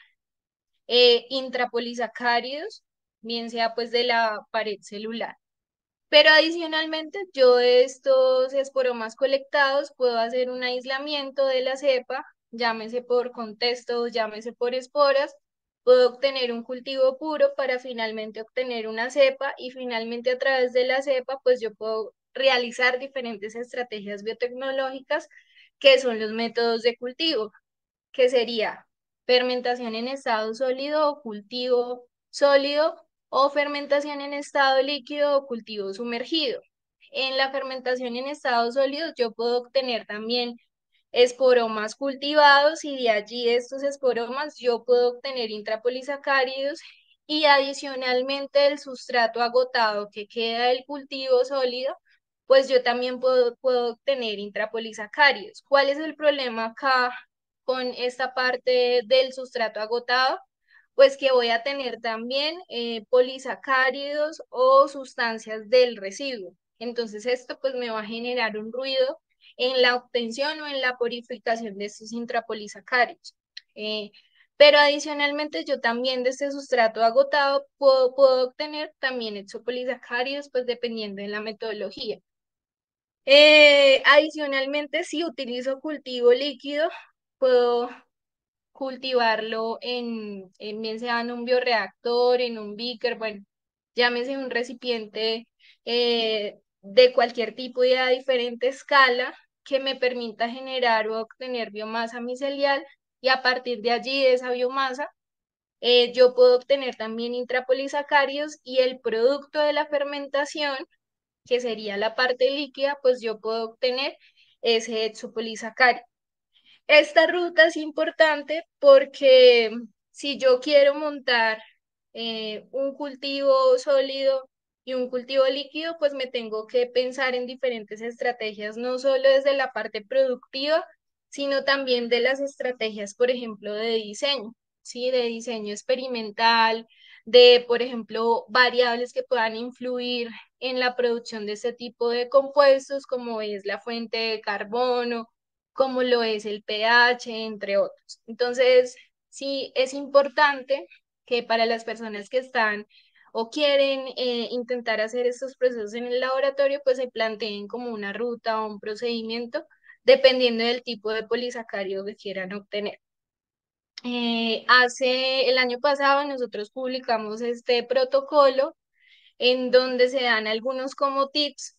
intrapolisacáridos, bien sea pues de la pared celular. Pero adicionalmente, yo de estos esporomas colectados puedo hacer un aislamiento de la cepa, llámese por contexto, llámese por esporas, puedo obtener un cultivo puro para finalmente obtener una cepa y finalmente a través de la cepa, pues yo puedo realizar diferentes estrategias biotecnológicas que son los métodos de cultivo, que sería fermentación en estado sólido o cultivo sólido o fermentación en estado líquido o cultivo sumergido. En la fermentación en estado sólido yo puedo obtener también esporomas cultivados y de allí de estos esporomas yo puedo obtener intrapolisacáridos y adicionalmente el sustrato agotado que queda del cultivo sólido, pues yo también puedo obtener intrapolisacáridos. ¿Cuál es el problema acá con esta parte del sustrato agotado? Pues que voy a tener también polisacáridos o sustancias del residuo. Entonces esto pues me va a generar un ruido en la obtención o en la purificación de estos intrapolisacáridos. Eh, pero adicionalmente yo también de este sustrato agotado puedo obtener también exopolisacáridos, pues dependiendo de la metodología. Adicionalmente, si utilizo cultivo líquido, puedo cultivarlo bien sea en un bioreactor, en un beaker, bueno, llámese un recipiente de cualquier tipo y a diferente escala que me permita generar o obtener biomasa micelial y a partir de allí, de esa biomasa, yo puedo obtener también intrapolisacáridos y el producto de la fermentación, que sería la parte líquida, pues yo puedo obtener ese exopolisacárido. Esta ruta es importante porque si yo quiero montar un cultivo sólido y un cultivo líquido, pues me tengo que pensar en diferentes estrategias, no solo desde la parte productiva, sino también de las estrategias, por ejemplo, de diseño, ¿sí? De diseño experimental, de, por ejemplo, variables que puedan influir en la producción de este tipo de compuestos, como es la fuente de carbono, como lo es el pH, entre otros. Entonces, sí, es importante que para las personas que están o quieren intentar hacer estos procesos en el laboratorio, pues se planteen como una ruta o un procedimiento dependiendo del tipo de polisacárido que quieran obtener. Hace el año pasado nosotros publicamos este protocolo en donde se dan algunos como tips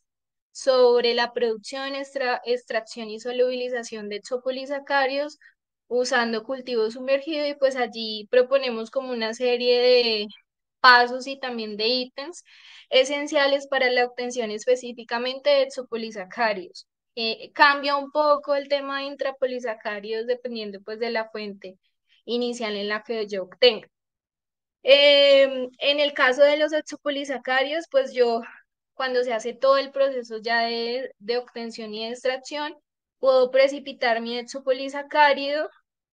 sobre la producción, extracción y solubilización de exopolisacáridos usando cultivo sumergido y pues allí proponemos como una serie de pasos y también de ítems esenciales para la obtención específicamente de exopolisacáridos. Cambia un poco el tema de intrapolisacáridos dependiendo pues de la fuente inicial en la que yo obtenga. En el caso de los exopolisacáridos, pues yo, cuando se hace todo el proceso ya de obtención y de extracción, puedo precipitar mi exopolisacárido,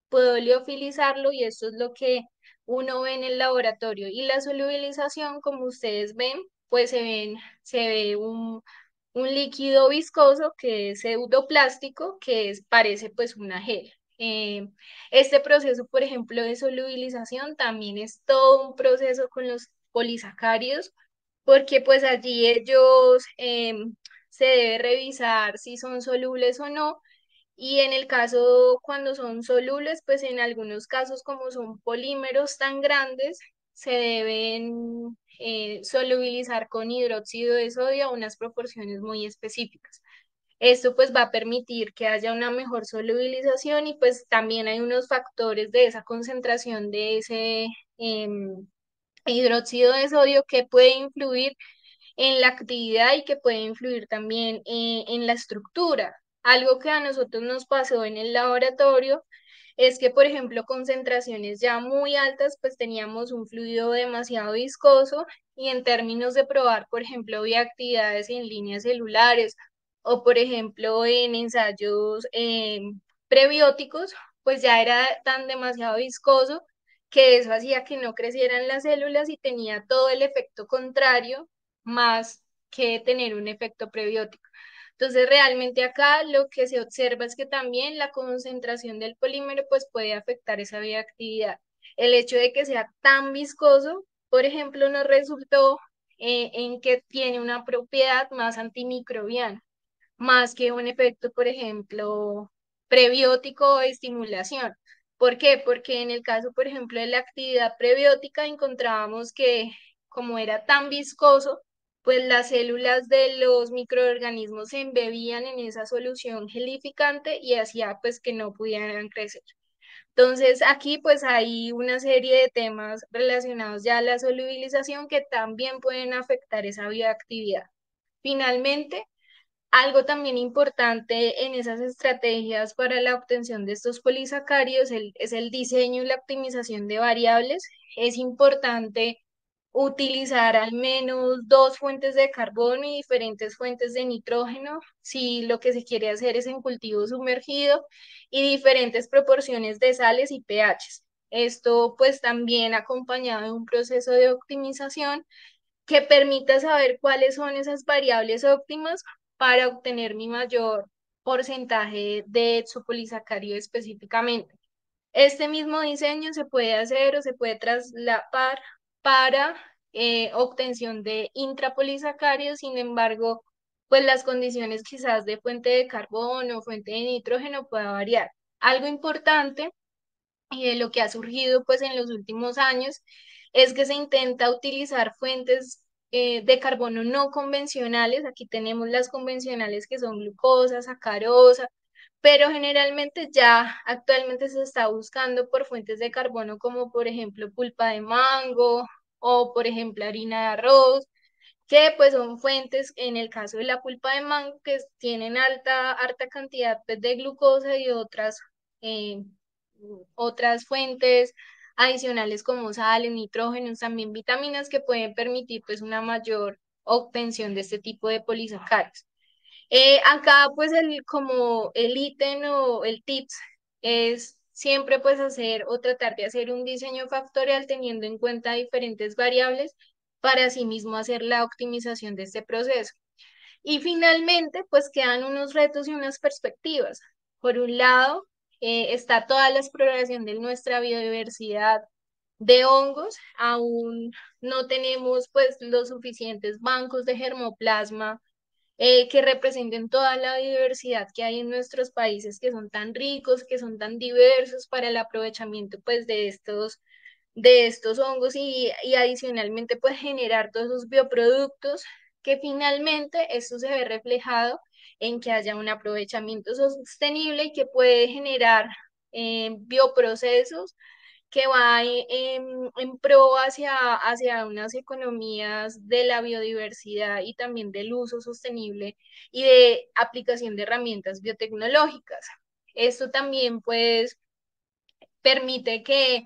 puedo liofilizarlo y esto es lo que uno ve en el laboratorio. Y la solubilización, como ustedes ven, pues se ve un líquido viscoso que es pseudoplástico, que parece pues una gel. Este proceso, por ejemplo, de solubilización también es todo un proceso con los polisacáridos, porque pues allí ellos se debe revisar si son solubles o no. Y en el caso cuando son solubles, pues en algunos casos como son polímeros tan grandes, se deben solubilizar con hidróxido de sodio a unas proporciones muy específicas. Esto pues va a permitir que haya una mejor solubilización y pues también hay unos factores de esa concentración de ese hidróxido de sodio que puede influir en la actividad y que puede influir también en la estructura. Algo que a nosotros nos pasó en el laboratorio es que, por ejemplo, concentraciones ya muy altas, pues teníamos un fluido demasiado viscoso y en términos de probar, por ejemplo, bioactividades en líneas celulares o, por ejemplo, en ensayos prebióticos, pues ya era tan demasiado viscoso que eso hacía que no crecieran las células y tenía todo el efecto contrario más que tener un efecto prebiótico. Entonces, realmente acá lo que se observa es que también la concentración del polímero pues puede afectar esa bioactividad. El hecho de que sea tan viscoso, por ejemplo, nos resultó en que tiene una propiedad más antimicrobiana, más que un efecto, por ejemplo, prebiótico o estimulación. ¿Por qué? Porque en el caso, por ejemplo, de la actividad prebiótica encontrábamos que como era tan viscoso, pues las células de los microorganismos se embebían en esa solución gelificante y hacía pues que no pudieran crecer. Entonces aquí pues hay una serie de temas relacionados ya a la solubilización que también pueden afectar esa bioactividad. Finalmente, algo también importante en esas estrategias para la obtención de estos polisacáridos es el diseño y la optimización de variables. Es importante utilizar al menos dos fuentes de carbono y diferentes fuentes de nitrógeno si lo que se quiere hacer es en cultivo sumergido y diferentes proporciones de sales y pHs. Esto pues también acompañado de un proceso de optimización que permita saber cuáles son esas variables óptimas para obtener mi mayor porcentaje de exopolisacárido específicamente. Este mismo diseño se puede hacer o se puede trasladar para obtención de intrapolisacáridos, sin embargo, pues las condiciones quizás de fuente de carbono, fuente de nitrógeno pueda variar. Algo importante y de lo que ha surgido pues en los últimos años es que se intenta utilizar fuentes de carbono no convencionales. Aquí tenemos las convencionales que son glucosa, sacarosa, pero generalmente ya actualmente se está buscando por fuentes de carbono como por ejemplo pulpa de mango o por ejemplo harina de arroz, que pues son fuentes, en el caso de la pulpa de mango, que tienen harta cantidad pues, de glucosa y eh, otras fuentes adicionales como sales, nitrógenos, también vitaminas que pueden permitir pues una mayor obtención de este tipo de polisacáridos. Acá pues como el ítem o el tips es siempre pues hacer o tratar de hacer un diseño factorial teniendo en cuenta diferentes variables para asimismo hacer la optimización de este proceso. Y finalmente pues quedan unos retos y unas perspectivas. Por un lado está toda la exploración de nuestra biodiversidad de hongos. Aún no tenemos pues los suficientes bancos de germoplasma que representen toda la diversidad que hay en nuestros países, que son tan ricos, que son tan diversos para el aprovechamiento pues de estos hongos y adicionalmente pues generar todos esos bioproductos que finalmente esto se ve reflejado en que haya un aprovechamiento sostenible y que puede generar bioprocesos que va en pro hacia unas economías de la biodiversidad y también del uso sostenible y de aplicación de herramientas biotecnológicas. Esto también pues permite que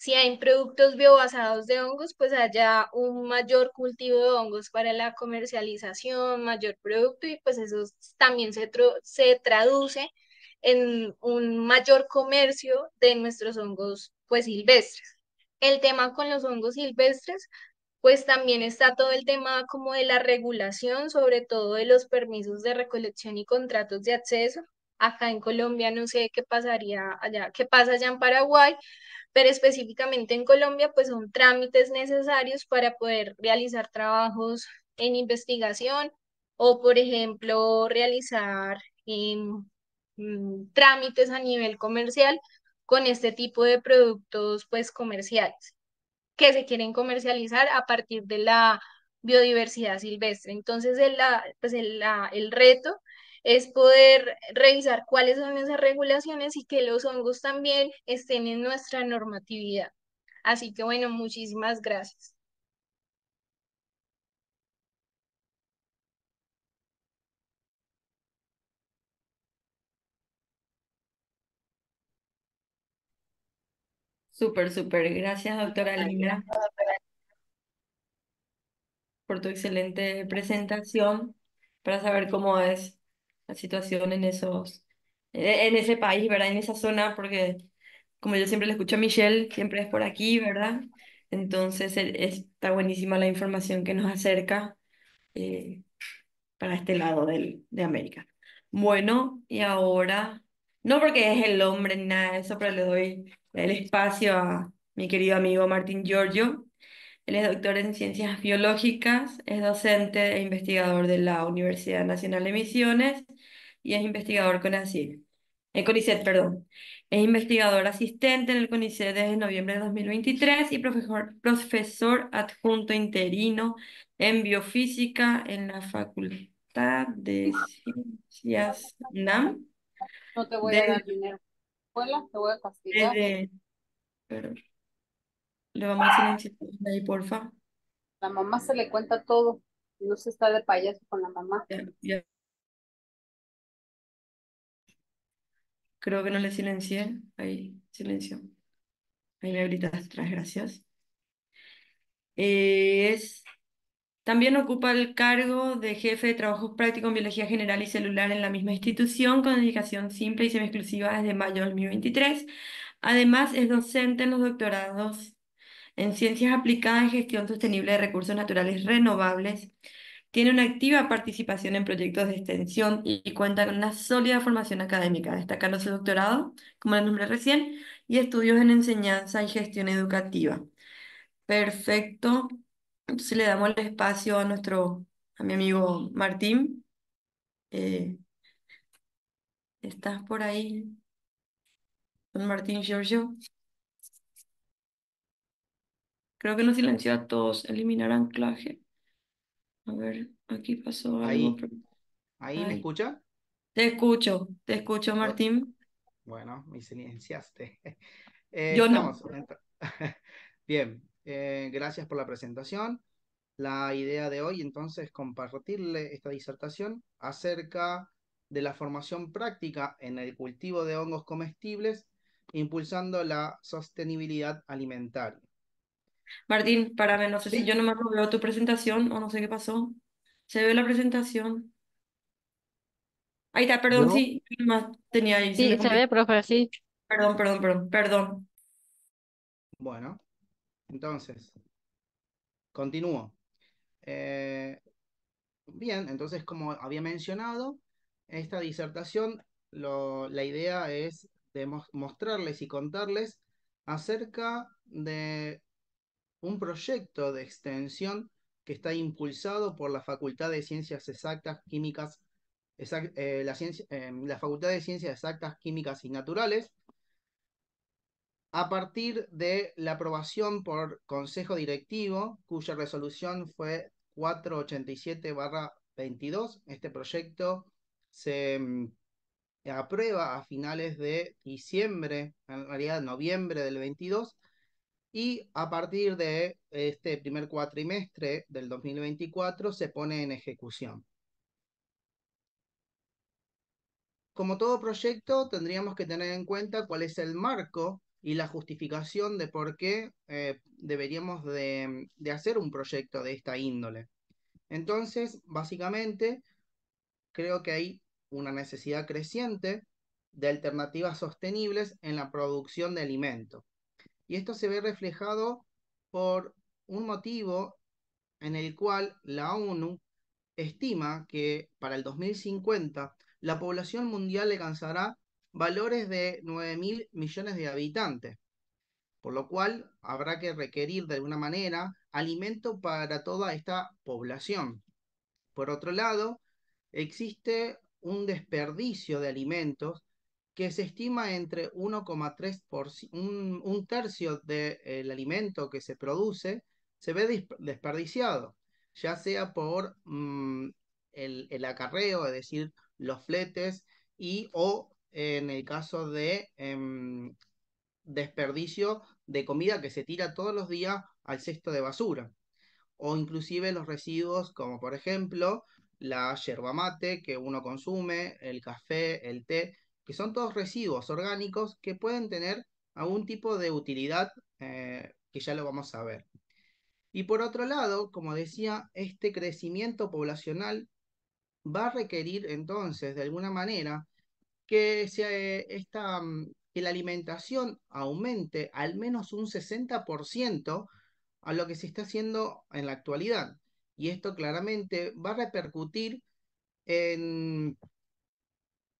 si hay productos biobasados de hongos, pues haya un mayor cultivo de hongos para la comercialización, mayor producto y pues eso también se traduce en un mayor comercio de nuestros hongos pues silvestres. El tema con los hongos silvestres, pues también está todo el tema como de la regulación, sobre todo de los permisos de recolección y contratos de acceso. Acá en Colombia no sé qué pasaría allá, qué pasa allá en Paraguay, pero específicamente en Colombia, pues son trámites necesarios para poder realizar trabajos en investigación o, por ejemplo, realizar trámites a nivel comercial con este tipo de productos, pues comerciales que se quieren comercializar a partir de la biodiversidad silvestre. Entonces, el reto es poder revisar cuáles son esas regulaciones y que los hongos también estén en nuestra normatividad. Así que bueno, muchísimas gracias. Súper, súper. Gracias, doctora Lina, por tu excelente presentación para saber cómo es la situación en en ese país, ¿verdad? En esa zona, porque como yo siempre le escucho a Michelle, siempre es por aquí, ¿verdad? Entonces está buenísima la información que nos acerca eh, para este lado de América. Bueno, y ahora, no porque es el hombre ni nada de eso, pero le doy el espacio a mi querido amigo Martín Giorgio. Él es doctor en ciencias biológicas, es docente e investigador de la Universidad Nacional de Misiones y es investigador CONICET, perdón. Es investigador asistente en el CONICET desde noviembre de 2023 y profesor adjunto interino en biofísica en la Facultad de Ciencias UNAM. No te voy a Desde, dar dinero. Escuela, te voy a castigar. desde, pero le vamos a silenciar ahí, porfa. La mamá se le cuenta todo. No se está de payaso con la mamá. Ya, creo que no le silencié. Ahí, silencio. Ahí me habilitas atrás, gracias. Es, también ocupa el cargo de jefe de trabajos prácticos en biología general y celular en la misma institución, con dedicación simple y semi-exclusiva desde mayo de 2023. Además, es docente en los doctorados en ciencias aplicadas y gestión sostenible de recursos naturales renovables. Tiene una activa participación en proyectos de extensión y cuenta con una sólida formación académica, destacando su doctorado, como le nombré recién, y estudios en enseñanza y gestión educativa. Perfecto. Entonces le damos el espacio a mi amigo Martín. Eh, ¿Estás por ahí, don Martín Giorgio? Creo que nos silenció a todos. Eliminar anclaje. A ver, aquí pasó algo. Ahí, ahí me Ay, escucha. te escucho, Oh, Martín. bueno, me silenciaste. Yo no. Estamos. Bien, gracias por la presentación. La idea de hoy entonces es compartirle esta disertación acerca de la formación práctica en el cultivo de hongos comestibles, impulsando la sostenibilidad alimentaria. Martín, párame, no sé si yo ¿Sí? no me veo tu presentación o no sé qué pasó. Se ve la presentación. Ahí está, perdón, Yo, sí, yo nomás tenía ahí, se me Sí, se complicó. ve, profe, sí. Perdón. bueno, entonces, continúo. Eh, Bien, entonces, como había mencionado, esta disertación, la idea es de mostrarles y contarles acerca de un proyecto de extensión que está impulsado por la Facultad de Ciencias Exactas, Químicas, la Facultad de Ciencias Exactas, Químicas y Naturales, a partir de la aprobación por Consejo Directivo, cuya resolución fue 487/22. Este proyecto se aprueba a finales de diciembre, en realidad noviembre del 22, y a partir de este primer cuatrimestre del 2024 se pone en ejecución. Como todo proyecto, tendríamos que tener en cuenta cuál es el marco y la justificación de por qué deberíamos de hacer un proyecto de esta índole. Entonces, básicamente, creo que hay una necesidad creciente de alternativas sostenibles en la producción de alimentos. Y esto se ve reflejado por un motivo en el cual la ONU estima que para el 2050 la población mundial alcanzará valores de 9.000 millones de habitantes, por lo cual habrá que requerir de alguna manera alimento para toda esta población. Por otro lado, existe un desperdicio de alimentos que se estima entre 1,3%, un tercio del alimento que se produce se ve desperdiciado, ya sea por el acarreo, es decir, los fletes, y o en el caso de desperdicio de comida que se tira todos los días al cesto de basura, o inclusive los residuos como por ejemplo la yerba mate que uno consume, el café, el té, que son todos residuos orgánicos que pueden tener algún tipo de utilidad, que ya lo vamos a ver. Y por otro lado, como decía, este crecimiento poblacional va a requerir entonces de alguna manera que la alimentación aumente al menos un 60% a lo que se está haciendo en la actualidad. Y esto claramente va a repercutir en,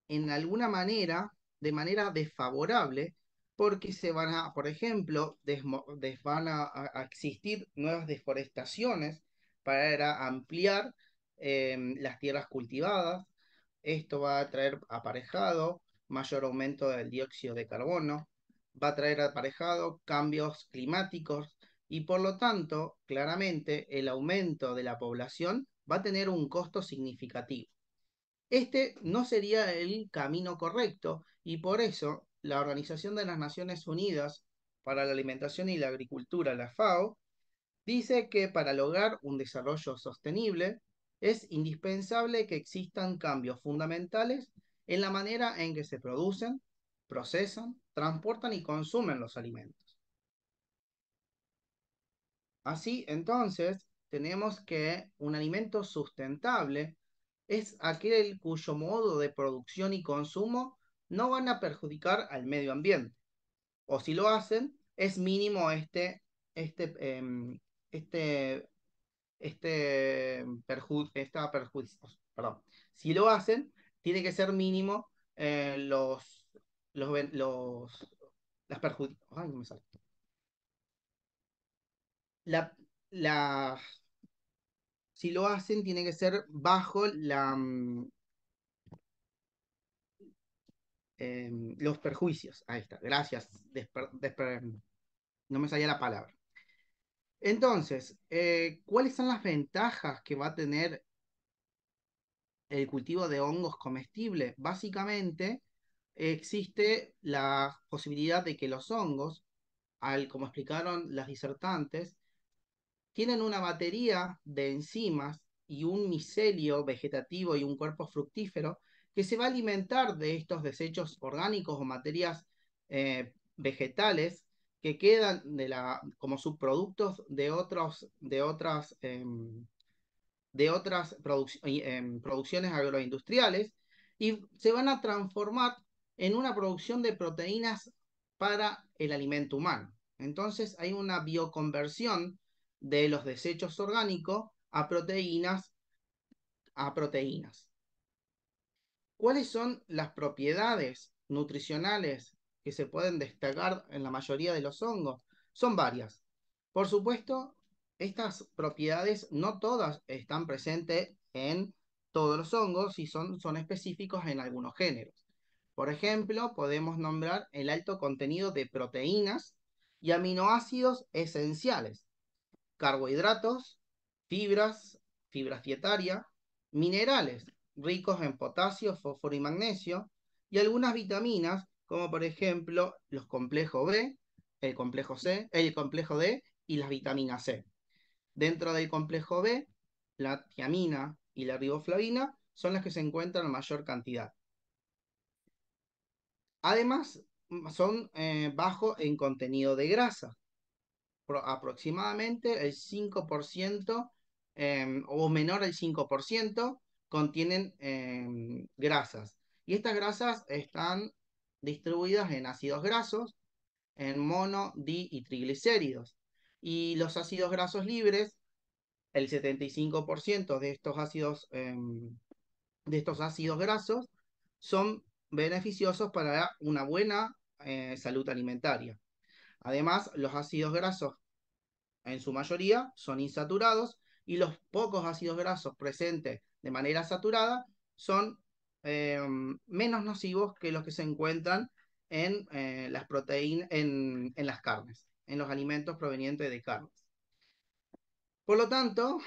en alguna manera, de manera desfavorable, porque se van a, por ejemplo, van a existir nuevas deforestaciones para ampliar las tierras cultivadas. Esto va a traer aparejado mayor aumento del dióxido de carbono, va a traer aparejado cambios climáticos y por lo tanto, claramente, el aumento de la población va a tener un costo significativo. Este no sería el camino correcto y por eso la Organización de las Naciones Unidas para la Alimentación y la Agricultura, la FAO, dice que para lograr un desarrollo sostenible es indispensable que existan cambios fundamentales en la manera en que se producen, procesan, transportan y consumen los alimentos. Así, entonces, tenemos que un alimento sustentable es aquel cuyo modo de producción y consumo no van a perjudicar al medio ambiente. O si lo hacen, es mínimo este, este, perdón. Si lo hacen, tiene que ser mínimo los, las perjudicaciones. Ay, no me sale. La, la, si lo hacen, tiene que ser bajo los perjuicios. Ahí está, gracias. No me salía la palabra. Entonces, ¿cuáles son las ventajas que va a tener el cultivo de hongos comestibles? Básicamente, existe la posibilidad de que los hongos, como explicaron las disertantes, tienen una batería de enzimas y un micelio vegetativo y un cuerpo fructífero que se va a alimentar de estos desechos orgánicos o materias vegetales que quedan como subproductos de otras producciones agroindustriales y se van a transformar en una producción de proteínas para el alimento humano. Entonces hay una bioconversión de los desechos orgánicos a proteínas. ¿Cuáles son las propiedades nutricionales que se pueden destacar en la mayoría de los hongos? Son varias. Por supuesto, estas propiedades no todas están presentes en todos los hongos y son específicos en algunos géneros. Por ejemplo, podemos nombrar el alto contenido de proteínas y aminoácidos esenciales, carbohidratos, fibras, fibras dietarias, minerales ricos en potasio, fósforo y magnesio, y algunas vitaminas, como por ejemplo los complejos B, el complejo C, el complejo D y las vitaminas C. Dentro del complejo B, la tiamina y la riboflavina son las que se encuentran en mayor cantidad. Además, son bajos en contenido de grasa, aproximadamente el 5% o menor al 5% contienen grasas. Y estas grasas están distribuidas en ácidos grasos, en mono, di y triglicéridos. Y los ácidos grasos libres, el 75% de estos ácidos grasos son beneficiosos para una buena salud alimentaria. Además, los ácidos grasos en su mayoría son insaturados y los pocos ácidos grasos presentes de manera saturada son menos nocivos que los que se encuentran en las proteínas, en las carnes, en los alimentos provenientes de carnes. Por lo tanto,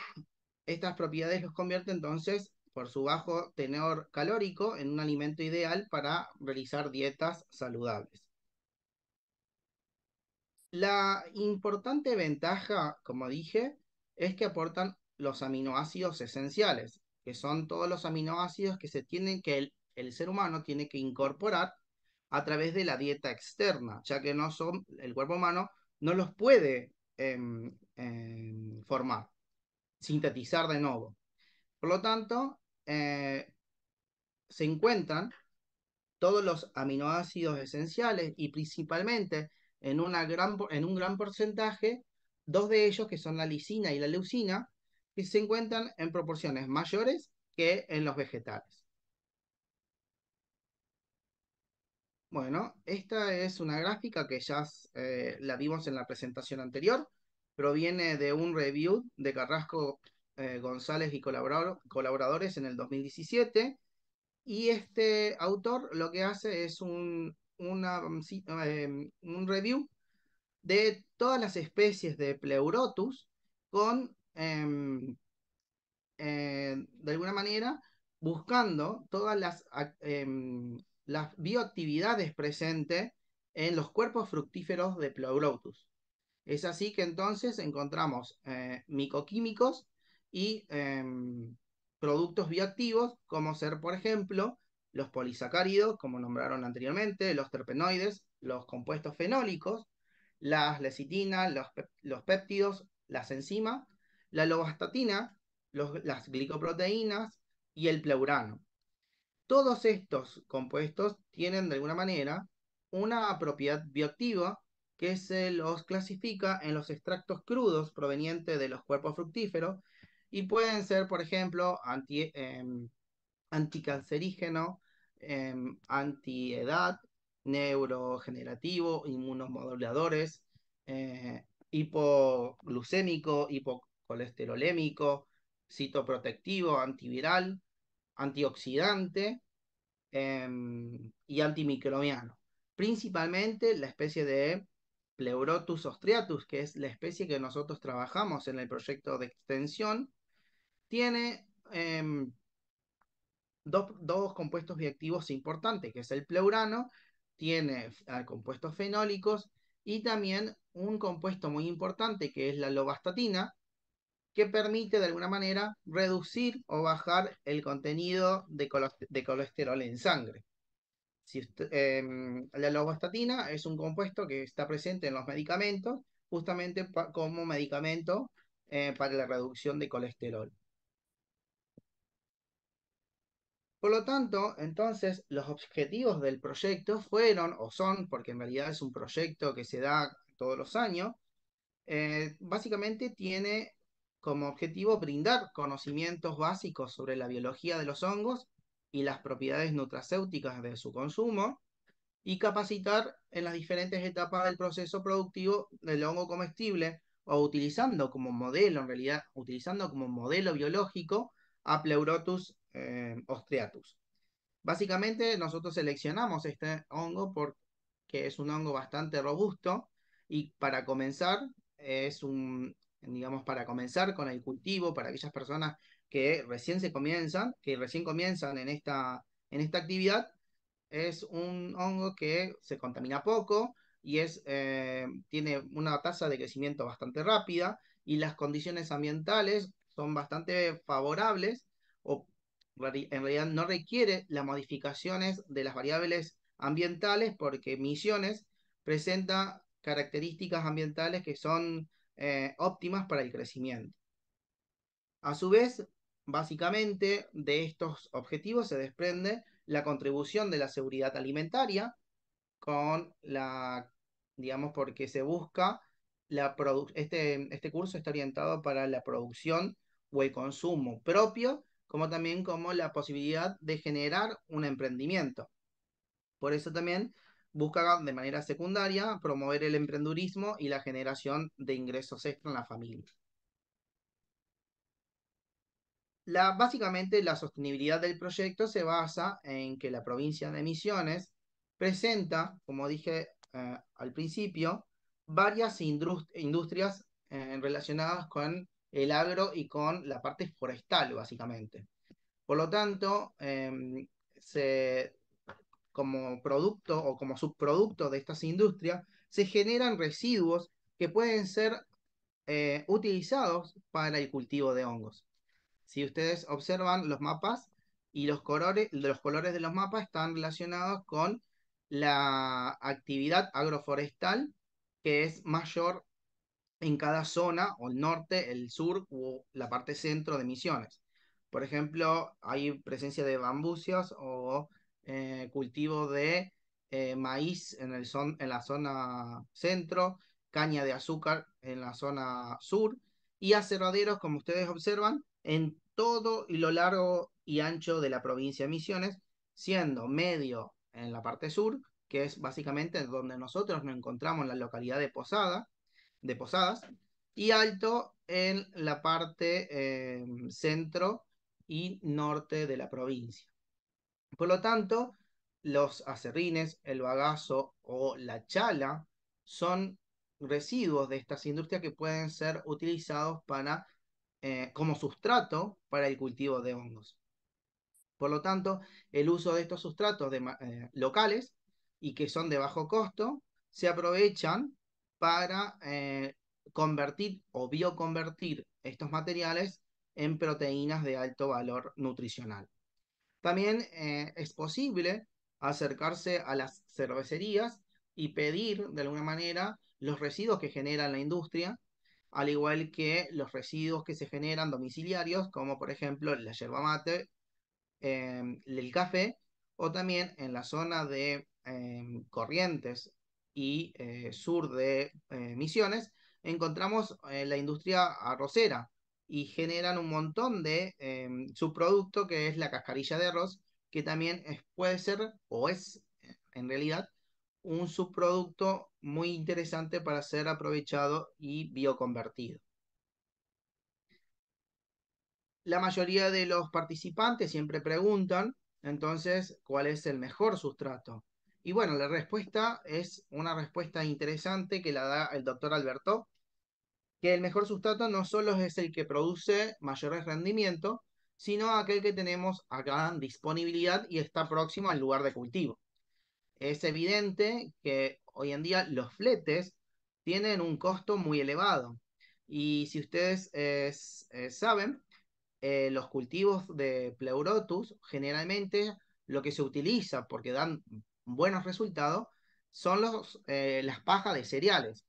estas propiedades los convierten entonces, por su bajo tenor calórico, en un alimento ideal para realizar dietas saludables. La importante ventaja, como dije, es que aportan los aminoácidos esenciales, que son todos los aminoácidos que el ser humano tiene que incorporar a través de la dieta externa, ya que el cuerpo humano no los puede formar, sintetizar de nuevo. Por lo tanto, se encuentran todos los aminoácidos esenciales y principalmente en un gran porcentaje, dos de ellos que son la lisina y la leucina, que se encuentran en proporciones mayores que en los vegetales. Bueno, esta es una gráfica que ya la vimos en la presentación anterior, proviene de un review de Carrasco, González y colaboradores en el 2017. Y este autor lo que hace es un review de todas las especies de Pleurotus con, de alguna manera, buscando todas las bioactividades presentes en los cuerpos fructíferos de Pleurotus. Es así que entonces encontramos micoquímicos y productos bioactivos, como ser, por ejemplo, los polisacáridos, como nombraron anteriormente, los terpenoides, los compuestos fenólicos, las lecitinas, los péptidos, las enzimas, la lovastatina, las glicoproteínas y el pleurano. Todos estos compuestos tienen de alguna manera una propiedad bioactiva que se los clasifica en los extractos crudos provenientes de los cuerpos fructíferos y pueden ser, por ejemplo, anticancerígeno, antiedad, neurogenerativo, inmunomoduladores, hipoglucémico, hipocolesterolémico, citoprotectivo, antiviral, antioxidante y antimicrobiano. Principalmente la especie de Pleurotus austriatus, que es la especie que nosotros trabajamos en el proyecto de extensión, tiene dos compuestos bioactivos importantes, que es el pleurano, tiene compuestos fenólicos y también un compuesto muy importante que es la lovastatina, que permite de alguna manera reducir o bajar el contenido de colesterol en sangre. La lovastatina es un compuesto que está presente en los medicamentos, justamente como medicamento para la reducción de colesterol. Por lo tanto, entonces, los objetivos del proyecto fueron, o son, porque en realidad es un proyecto que se da todos los años, básicamente tiene como objetivo brindar conocimientos básicos sobre la biología de los hongos y las propiedades nutracéuticas de su consumo, y capacitar en las diferentes etapas del proceso productivo del hongo comestible, o utilizando como modelo, en realidad, utilizando como modelo biológico a Pleurotus austriatus. Básicamente nosotros seleccionamos este hongo porque es un hongo bastante robusto, y para comenzar digamos, para comenzar con el cultivo, para aquellas personas que recién comienzan en esta actividad, es un hongo que se contamina poco y tiene una tasa de crecimiento bastante rápida, y las condiciones ambientales son bastante favorables, o en realidad no requiere las modificaciones de las variables ambientales, porque Misiones presenta características ambientales que son óptimas para el crecimiento. A su vez, básicamente de estos objetivos se desprende la contribución de la seguridad alimentaria digamos, porque se busca este curso está orientado para la producción o el consumo propio, como también como la posibilidad de generar un emprendimiento. Por eso también busca de manera secundaria promover el emprendurismo y la generación de ingresos extra en la familia. Básicamente la sostenibilidad del proyecto se basa en que la provincia de Misiones presenta, como dije al principio, varias industrias relacionadas con el agro y con la parte forestal, básicamente. Por lo tanto, como producto o como subproducto de estas industrias, se generan residuos que pueden ser utilizados para el cultivo de hongos. Si ustedes observan los mapas, y los colores de los mapas están relacionados con la actividad agroforestal que es mayor en cada zona, o el norte, el sur o la parte centro de Misiones. Por ejemplo, hay presencia de bambucios o cultivo de maíz en la zona centro, caña de azúcar en la zona sur, y aserraderos, como ustedes observan, en todo y lo largo y ancho de la provincia de Misiones, siendo medio en la parte sur, que es básicamente donde nosotros nos encontramos en la localidad de Posadas, y alto en la parte centro y norte de la provincia. Por lo tanto, los aserrines, el bagazo o la chala son residuos de estas industrias que pueden ser utilizados como sustrato para el cultivo de hongos. Por lo tanto, el uso de estos sustratos locales y que son de bajo costo se aprovechan para convertir o bioconvertir estos materiales en proteínas de alto valor nutricional. También es posible acercarse a las cervecerías y pedir de alguna manera los residuos que genera la industria, al igual que los residuos que se generan domiciliarios, como por ejemplo la yerba mate, el café, o también en la zona de Corrientes y sur de Misiones, encontramos la industria arrocera, y generan un montón de subproducto, que es la cascarilla de arroz, que también puede ser o es en realidad un subproducto muy interesante para ser aprovechado y bioconvertido. La mayoría de los participantes siempre preguntan Entonces, ¿cuál es el mejor sustrato? Y bueno, la respuesta es una respuesta interesante que la da el doctor Alberto, que el mejor sustrato no solo es el que produce mayores rendimientos, sino aquel que tenemos a gran disponibilidad y está próximo al lugar de cultivo. Es evidente que hoy en día los fletes tienen un costo muy elevado. Y si ustedes saben, los cultivos de Pleurotus, generalmente lo que se utiliza porque dan buenos resultados son las pajas de cereales.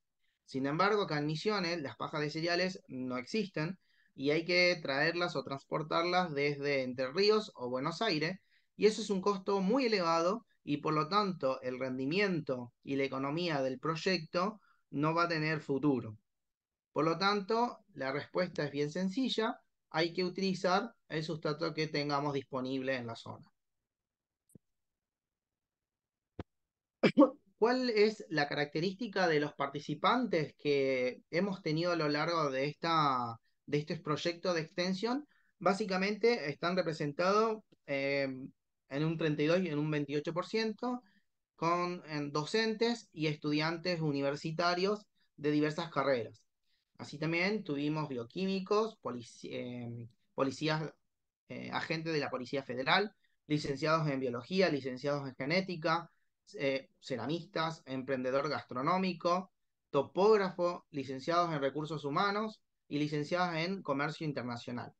Sin embargo, acá en Misiones las pajas de cereales no existen y hay que traerlas o transportarlas desde Entre Ríos o Buenos Aires, y eso es un costo muy elevado y por lo tanto el rendimiento y la economía del proyecto no va a tener futuro. Por lo tanto, la respuesta es bien sencilla: hay que utilizar el sustrato que tengamos disponible en la zona. ¿Cuál es la característica de los participantes que hemos tenido a lo largo de este proyecto de extensión? Básicamente están representados en un 32 y en un 28% con docentes y estudiantes universitarios de diversas carreras. Así también tuvimos bioquímicos, policías, agentes de la Policía Federal, licenciados en biología, licenciados en genética, ceramistas, emprendedor gastronómico, topógrafo, licenciados en recursos humanos y licenciados en comercio internacional.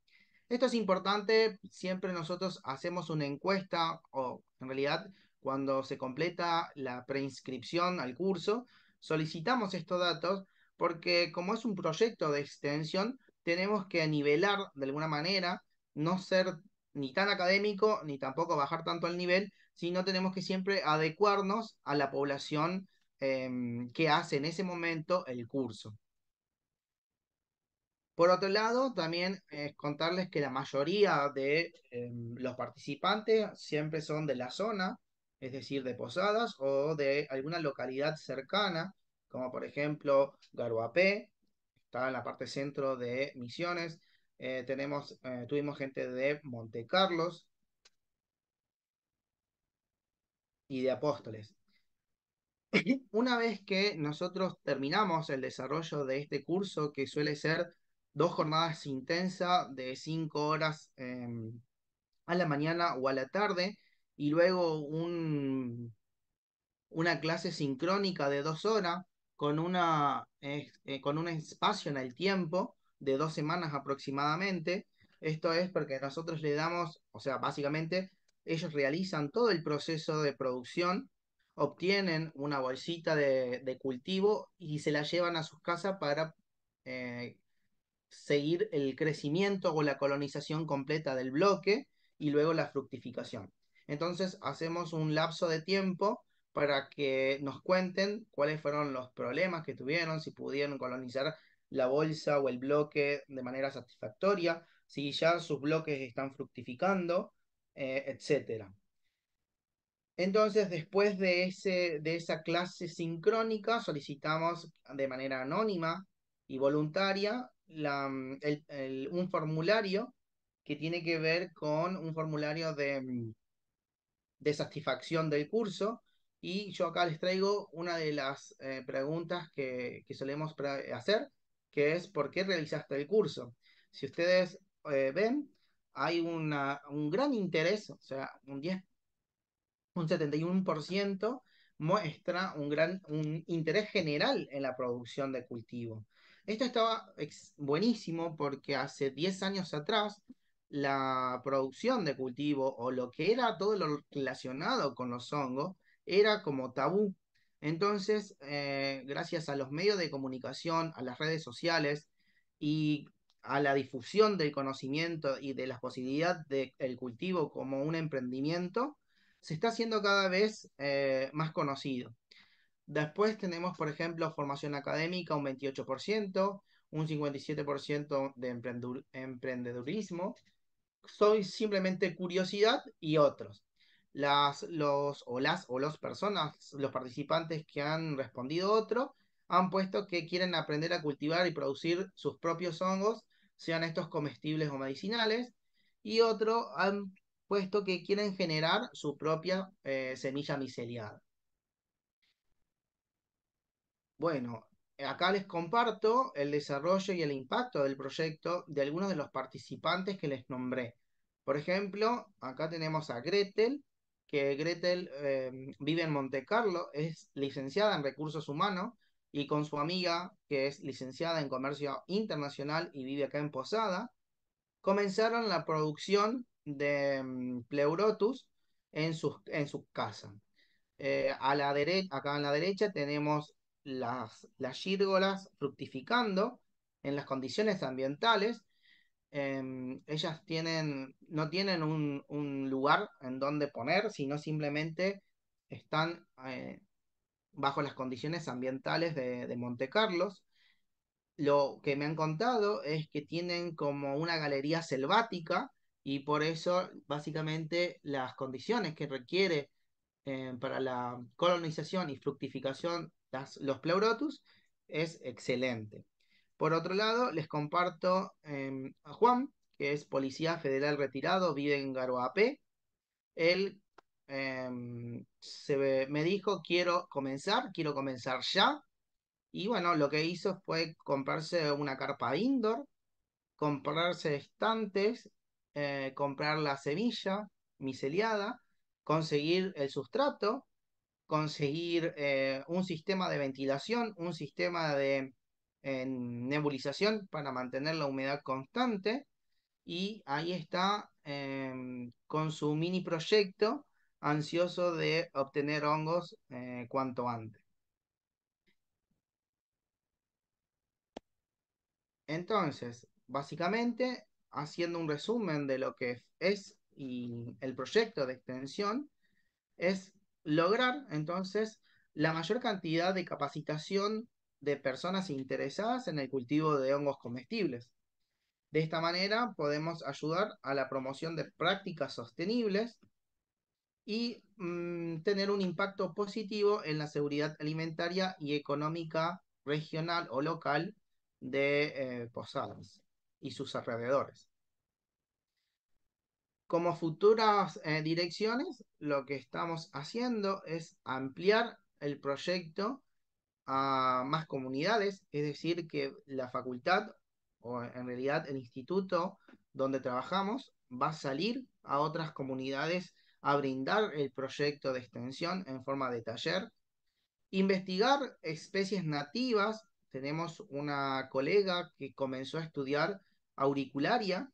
Esto es importante, siempre nosotros hacemos una encuesta, o en realidad cuando se completa la preinscripción al curso, solicitamos estos datos porque como es un proyecto de extensión, tenemos que nivelar de alguna manera, no ser ni tan académico ni tampoco bajar tanto el nivel, sino tenemos que siempre adecuarnos a la población que hace en ese momento el curso. Por otro lado, también contarles que la mayoría de los participantes siempre son de la zona, es decir, de Posadas o de alguna localidad cercana, como por ejemplo Garuapé, está en la parte centro de Misiones. Tuvimos gente de Monte Carlos y de Apóstoles. Una vez que nosotros terminamos el desarrollo de este curso, que suele ser 2 jornadas intensas de 5 horas a la mañana o a la tarde, y luego una clase sincrónica de 2 horas con un espacio en el tiempo de 2 semanas aproximadamente. Esto es porque nosotros le damos, o sea, básicamente ellos realizan todo el proceso de producción, obtienen una bolsita de cultivo y se la llevan a sus casas para eh, seguir el crecimiento o la colonización completa del bloque y luego la fructificación. Entonces hacemos un lapso de tiempo para que nos cuenten cuáles fueron los problemas que tuvieron, si pudieron colonizar la bolsa o el bloque de manera satisfactoria, si ya sus bloques están fructificando, etcétera. Entonces, después de esa clase sincrónica, solicitamos de manera anónima y voluntaria un formulario que tiene que ver con un formulario de satisfacción del curso. Y yo acá les traigo una de las preguntas que solemos hacer, que es: ¿por qué realizaste el curso? Si ustedes ven, hay un gran interés, o sea, un 71% muestra un interés general en la producción de cultivo. Esto estaba buenísimo porque hace 10 años atrás la producción de cultivo o lo que era todo lo relacionado con los hongos era como tabú. Entonces, gracias a los medios de comunicación, a las redes sociales y a la difusión del conocimiento y de la posibilidad del cultivo como un emprendimiento, se está haciendo cada vez más conocido. Después tenemos, por ejemplo, formación académica, un 28%, un 57% de emprendedurismo, soy simplemente curiosidad y otros. Los personas, los participantes que han respondido otro, han puesto que quieren aprender a cultivar y producir sus propios hongos, sean estos comestibles o medicinales, y otro han puesto que quieren generar su propia semilla miceliada. Bueno, acá les comparto el desarrollo y el impacto del proyecto de algunos de los participantes que les nombré. Por ejemplo, acá tenemos a Gretel, que Gretel vive en Monte Carlo, es licenciada en recursos humanos y con su amiga, que es licenciada en comercio internacional y vive acá en Posada, comenzaron la producción de Pleurotus en sus casas. Acá a la derecha tenemos las gírgolas fructificando en las condiciones ambientales. Ellas no tienen un lugar en donde poner, sino simplemente están bajo las condiciones ambientales de Monte Carlos. Lo que me han contado es que tienen como una galería selvática y por eso básicamente las condiciones que requiere para la colonización y fructificación los pleurotus es excelente. Por otro lado, les comparto a Juan, que es policía federal retirado, vive en Garoapé. Él me dijo, quiero comenzar ya. Y bueno, lo que hizo fue comprarse una carpa indoor, comprarse estantes, comprar la semilla miceliada, conseguir el sustrato, conseguir un sistema de ventilación, un sistema de nebulización para mantener la humedad constante. Y ahí está con su mini proyecto, ansioso de obtener hongos cuanto antes. Entonces, básicamente, haciendo un resumen de lo que es y el proyecto de extensión, es lograr entonces la mayor cantidad de capacitación de personas interesadas en el cultivo de hongos comestibles. De esta manera podemos ayudar a la promoción de prácticas sostenibles y tener un impacto positivo en la seguridad alimentaria y económica regional o local de Posadas y sus alrededores. Como futuras direcciones, lo que estamos haciendo es ampliar el proyecto a más comunidades, es decir, que la facultad o en realidad el instituto donde trabajamos va a salir a otras comunidades a brindar el proyecto de extensión en forma de taller. Investigar especies nativas. Tenemos una colega que comenzó a estudiar auricularia,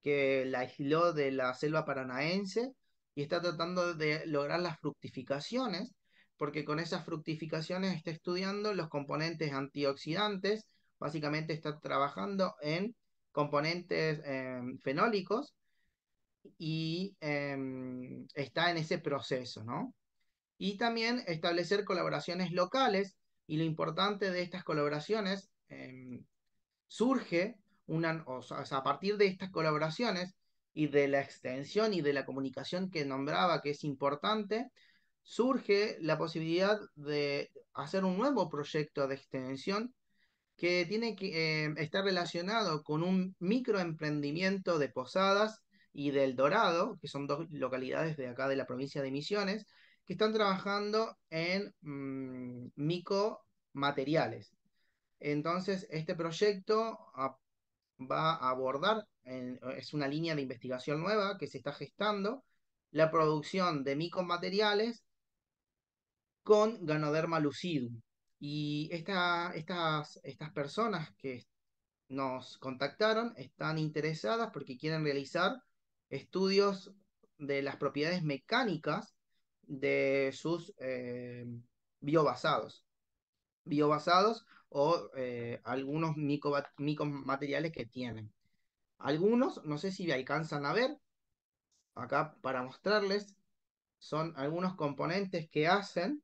que la aisló de la selva paranaense y está tratando de lograr las fructificaciones, porque con esas fructificaciones está estudiando los componentes antioxidantes. Básicamente está trabajando en componentes fenólicos y está en ese proceso, ¿no? Y también establecer colaboraciones locales, y lo importante de estas colaboraciones surge a partir de estas colaboraciones y de la extensión y de la comunicación que nombraba, que es importante, surge la posibilidad de hacer un nuevo proyecto de extensión que tiene que estar relacionado con un microemprendimiento de Posadas y del Dorado, que son dos localidades de acá de la provincia de Misiones, que están trabajando en micomateriales. Entonces, este proyecto va a abordar, es una línea de investigación nueva que se está gestando, la producción de micomateriales con Ganoderma lucidum. Y estas personas que nos contactaron están interesadas porque quieren realizar estudios de las propiedades mecánicas de sus biobasados. Biobasados o algunos micomateriales que tienen. Algunos, no sé si alcanzan a ver, acá para mostrarles, son algunos componentes que hacen.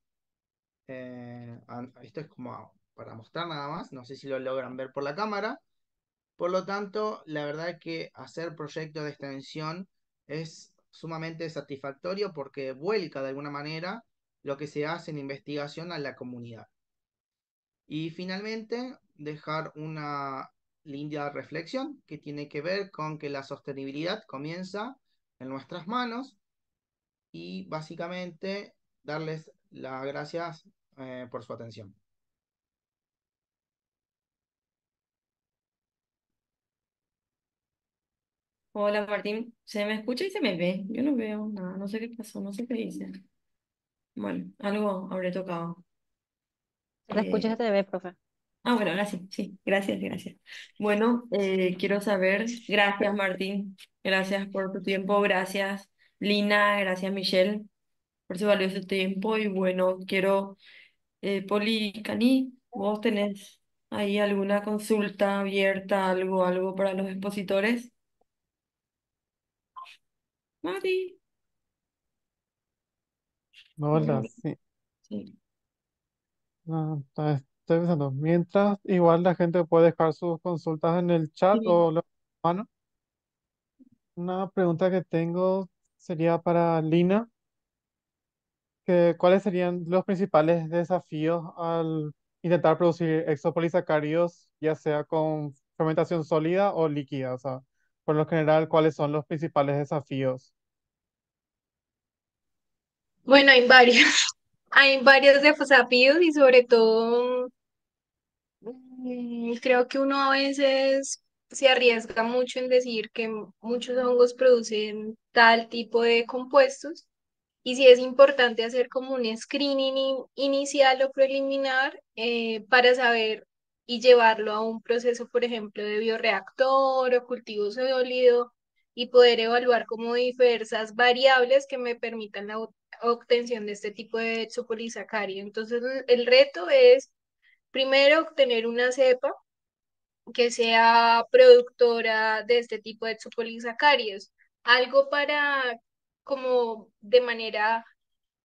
Esto es como para mostrar nada más, no sé si lo logran ver por la cámara. Por lo tanto, la verdad es que hacer proyectos de extensión es sumamente satisfactorio porque vuelca de alguna manera lo que se hace en investigación a la comunidad. Y finalmente, dejar una linda reflexión que tiene que ver con que la sostenibilidad comienza en nuestras manos y básicamente darles las gracias por su atención. Hola Martín, se me escucha y se me ve. Yo no veo nada, no sé qué pasó, no sé qué dice. Bueno, algo habré tocado. Se la escucha y se Eh, te ve, profe. bueno, ahora sí, sí, gracias, gracias. Bueno, quiero saber, gracias Martín, gracias por tu tiempo, gracias Lina, gracias Michelle por su valioso tiempo y bueno, quiero, Poli Cani, ¿vos tenés ahí alguna consulta abierta, algo para los expositores? Mari, yo creo Hola, que sí. sí. Estoy pensando, mientras igual la gente puede dejar sus consultas en el chat Sí. o mano. Una pregunta que tengo sería para Lina, que ¿cuáles serían los principales desafíos al intentar producir exopolisacáridos, ya sea con fermentación sólida o líquida? O sea, por lo general, ¿cuáles son los principales desafíos? Bueno, hay varios, hay varios desafíos y sobre todo creo que uno a veces se arriesga mucho en decir que muchos hongos producen tal tipo de compuestos y sí es importante hacer como un screening inicial o preliminar para saber y llevarlo a un proceso, por ejemplo, de bioreactor o cultivo sólido y poder evaluar como diversas variables que me permitan la obtención de este tipo de exopolisacárido. Entonces, el reto es primero obtener una cepa que sea productora de este tipo de exopolisacáridos. Algo para como de manera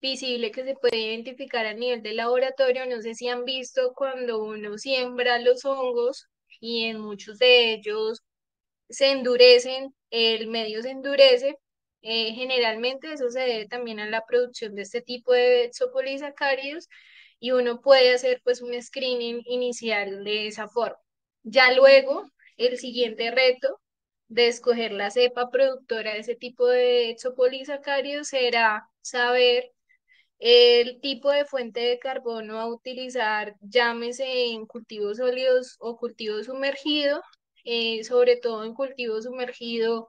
visible que se puede identificar a nivel de laboratorio. No sé si han visto cuando uno siembra los hongos y en muchos de ellos se endurecen, el medio se endurece. Generalmente eso se debe también a la producción de este tipo de exopolisacáridos y uno puede hacer pues un screening inicial de esa forma. Ya luego, el siguiente reto de escoger la cepa productora de ese tipo de exopolisacáridos será saber el tipo de fuente de carbono a utilizar, llámese en cultivos sólidos o cultivo sumergido, sobre todo en cultivo sumergido,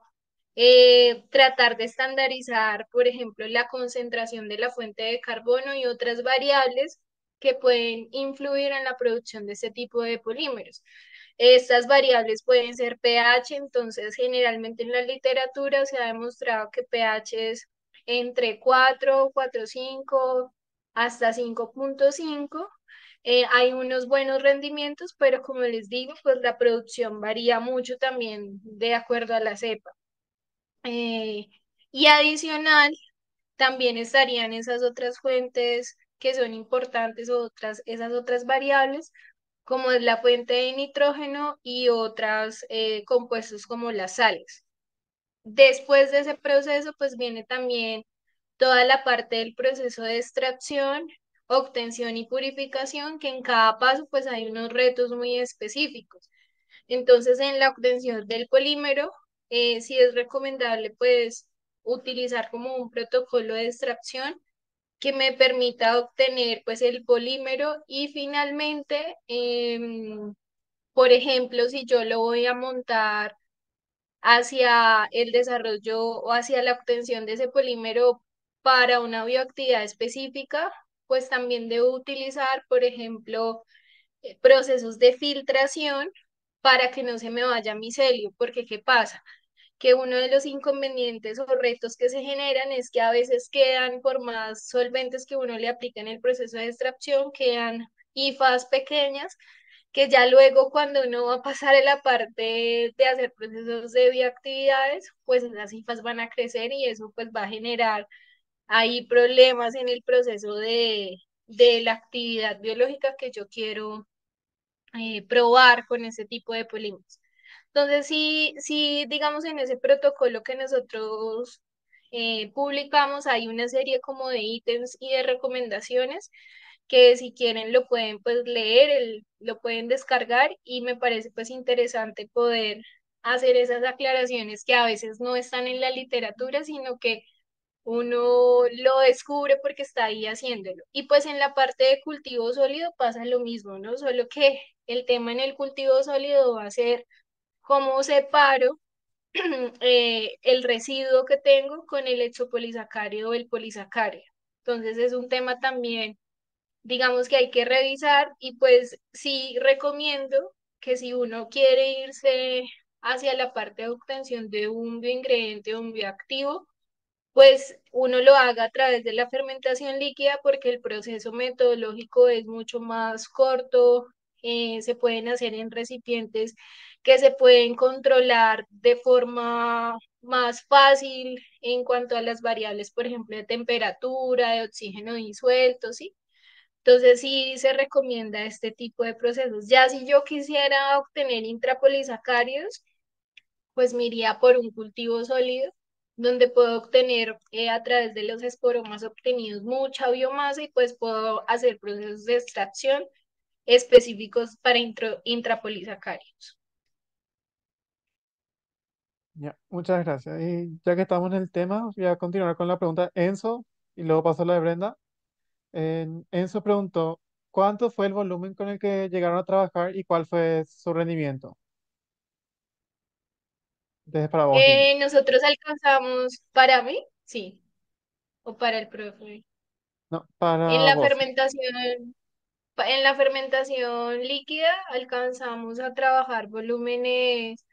tratar de estandarizar, por ejemplo, la concentración de la fuente de carbono y otras variables que pueden influir en la producción de este tipo de polímeros. Estas variables pueden ser pH, entonces generalmente en la literatura se ha demostrado que pH es entre 4, 4,5 hasta 5,5. Hay unos buenos rendimientos, pero como les digo, pues la producción varía mucho también de acuerdo a la cepa. Eh, y adicional, también estarían esas otras fuentes que son importantes, esas otras variables, como es la fuente de nitrógeno y otras compuestos como las sales. Después de ese proceso, pues viene también toda la parte del proceso de extracción, obtención y purificación, que en cada paso pues hay unos retos muy específicos. Entonces, en la obtención del polímero, sí es recomendable pues utilizar como un protocolo de extracción que me permita obtener pues el polímero y finalmente, por ejemplo, si yo lo voy a montar hacia el desarrollo o hacia la obtención de ese polímero para una bioactividad específica, pues también debo utilizar, por ejemplo, procesos de filtración para que no se me vaya micelio, porque ¿qué pasa? Que uno de los inconvenientes o retos que se generan es que a veces quedan, por más solventes que uno le aplique en el proceso de extracción, quedan hifas pequeñas que ya luego cuando uno va a pasar en la parte de hacer procesos de bioactividades, pues esas hifas van a crecer y eso pues va a generar ahí problemas en el proceso de la actividad biológica que yo quiero probar con ese tipo de polímeros. Entonces, sí, digamos en ese protocolo que nosotros publicamos, hay una serie como de ítems y de recomendaciones que si quieren lo pueden pues leer, lo pueden descargar y me parece pues interesante poder hacer esas aclaraciones que a veces no están en la literatura, sino que uno lo descubre porque está ahí haciéndolo. Y pues en la parte de cultivo sólido pasa lo mismo, ¿no? Solo que el tema en el cultivo sólido va a ser cómo separo el residuo que tengo con el exopolisacárido o el polisacárido. Entonces es un tema también, digamos que hay que revisar y pues sí recomiendo que si uno quiere irse hacia la parte de obtención de un bioingrediente o un bioactivo, pues uno lo haga a través de la fermentación líquida porque el proceso metodológico es mucho más corto, se pueden hacer en recipientes que se pueden controlar de forma más fácil en cuanto a las variables, por ejemplo, de temperatura, de oxígeno disuelto, ¿sí? Entonces sí se recomienda este tipo de procesos. Ya si yo quisiera obtener intrapolisacáridos, pues me iría por un cultivo sólido, donde puedo obtener a través de los esporomas obtenidos mucha biomasa y pues puedo hacer procesos de extracción específicos para intrapolisacáridos. Ya, muchas gracias. Y ya que estamos en el tema, voy a continuar con la pregunta de Enzo y luego paso a la de Brenda. Enzo preguntó, ¿cuánto fue el volumen con el que llegaron a trabajar y cuál fue su rendimiento? Desde para vos, Lina. Nosotros alcanzamos, para mí, sí, o para el profe. No, En para la vos. fermentación, en la fermentación líquida alcanzamos a trabajar volúmenes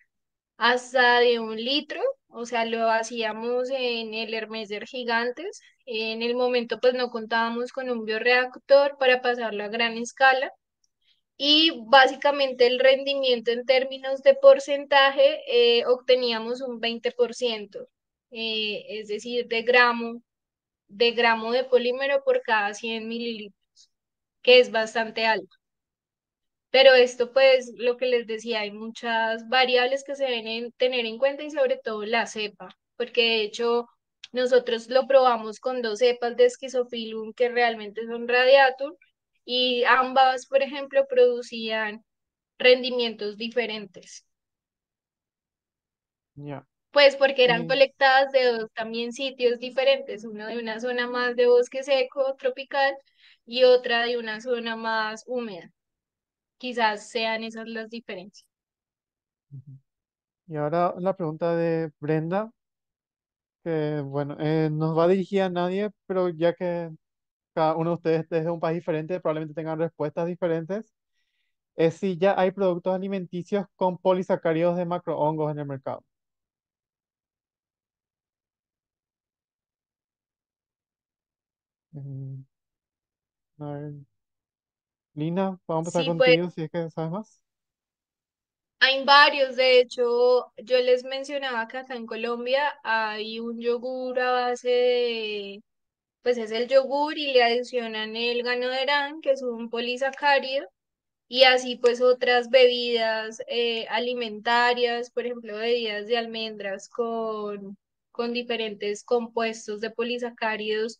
hasta de 1 litro, o sea, lo hacíamos en el Hermeser Gigantes. En el momento pues no contábamos con un bioreactor para pasarlo a gran escala y básicamente el rendimiento en términos de porcentaje obteníamos un 20%, es decir, de gramo de polímero por cada 100 mililitros, que es bastante alto. Pero esto, pues, lo que les decía, hay muchas variables que se deben tener en cuenta y sobre todo la cepa, porque de hecho nosotros lo probamos con 2 cepas de Schizophyllum que realmente son Radiatum y ambas, por ejemplo, producían rendimientos diferentes, Ya. pues porque eran Y, colectadas de dos también sitios diferentes, uno de una zona más de bosque seco tropical y otra de una zona más húmeda. Quizás sean esas las diferencias. ujú. Y ahora la pregunta de Brenda, que bueno, no va dirigida a nadie, pero ya que cada uno de ustedes es de un país diferente, probablemente tengan respuestas diferentes, es si ya hay productos alimenticios con polisacáridos de macrohongos en el mercado. Mm, a ver, Lina, vamos a empezar Sí, pues contigo si es que sabes más. hay varios. De hecho, yo les mencionaba que acá en Colombia hay un yogur a base de, pues es el yogur y le adicionan el ganoderán, que es un polisacárido, y así pues otras bebidas alimentarias, por ejemplo, bebidas de almendras con diferentes compuestos de polisacáridos,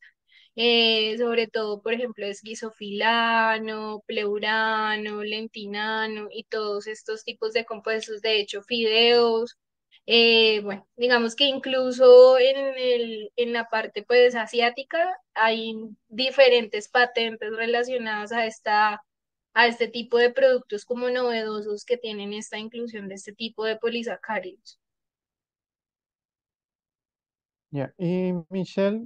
sobre todo, por ejemplo, esquizofilano, pleurano, lentinano y todos estos tipos de compuestos, de hecho, fideos. Bueno, digamos que incluso en la parte pues asiática hay diferentes patentes relacionadas a este tipo de productos como novedosos que tienen esta inclusión de este tipo de polisacáridos. Ya. Y Michelle,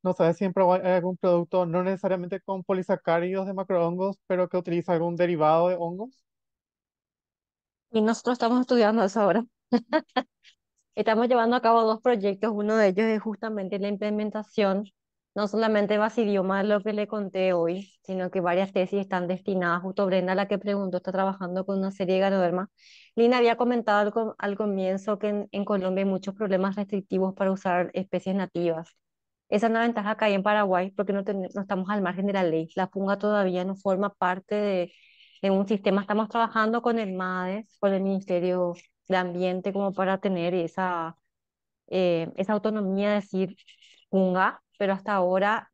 no sabes si en Paraguay hay algún producto no necesariamente con polisacáridos de macrohongos, pero que utiliza algún derivado de hongos. Y nosotros estamos estudiando eso ahora. Estamos llevando a cabo dos proyectos, uno de ellos es justamente la implementación, no solamente de Basidioma, lo que le conté hoy, sino que varias tesis están destinadas, justo Brenda, la que preguntó, está trabajando con una serie de ganoderma. Lina había comentado al comienzo que en Colombia hay muchos problemas restrictivos para usar especies nativas. Esa es una ventaja que hay en Paraguay porque no estamos al margen de la ley. La punga todavía no forma parte de un sistema. Estamos trabajando con el MADES, con el Ministerio de Ambiente, como para tener esa autonomía de decir punga, pero hasta ahora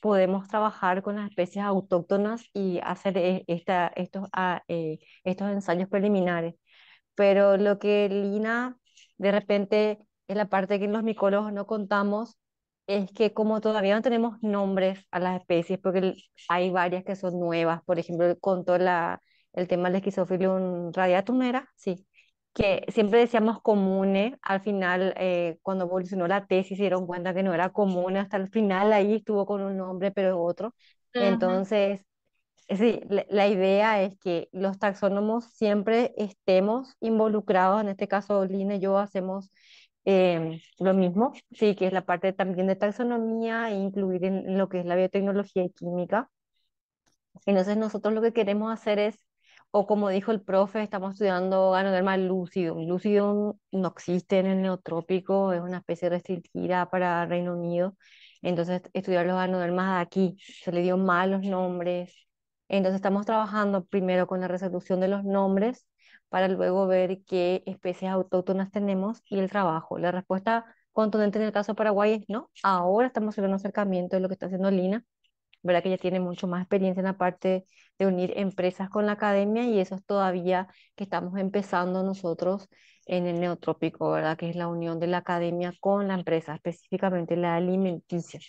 podemos trabajar con las especies autóctonas y hacer estos ensayos preliminares. pero lo que Lina de repente es la parte que los micólogos no contamos, es que como todavía no tenemos nombres a las especies, porque hay varias que son nuevas, por ejemplo, contó el tema del Schizophilum radiatum, ¿era? Sí, que siempre decíamos comune, al final cuando evolucionó la tesis se dieron cuenta que no era común, hasta el final ahí estuvo con un nombre pero otro. Ujú. Entonces, sí, la idea es que los taxónomos siempre estemos involucrados, en este caso Lina y yo hacemos lo mismo, sí, que es la parte también de taxonomía e incluir en lo que es la biotecnología y química. Entonces nosotros lo que queremos hacer es, o como dijo el profe, estamos estudiando Ganoderma lucidum. Lucidum no existe en el neotrópico, es una especie restringida para Reino Unido. Entonces estudiar los ganodermas de aquí, se le dio mal los nombres. Entonces estamos trabajando primero con la resolución de los nombres para luego ver qué especies autóctonas tenemos y el trabajo. La respuesta contundente en el caso de Paraguay es no. Ahora estamos haciendo un acercamiento de lo que está haciendo Lina, ¿verdad? Que ella tiene mucho más experiencia en la parte de unir empresas con la academia y eso es todavía que estamos empezando nosotros en el neotrópico, ¿verdad? Que es la unión de la academia con la empresa, específicamente la alimenticia.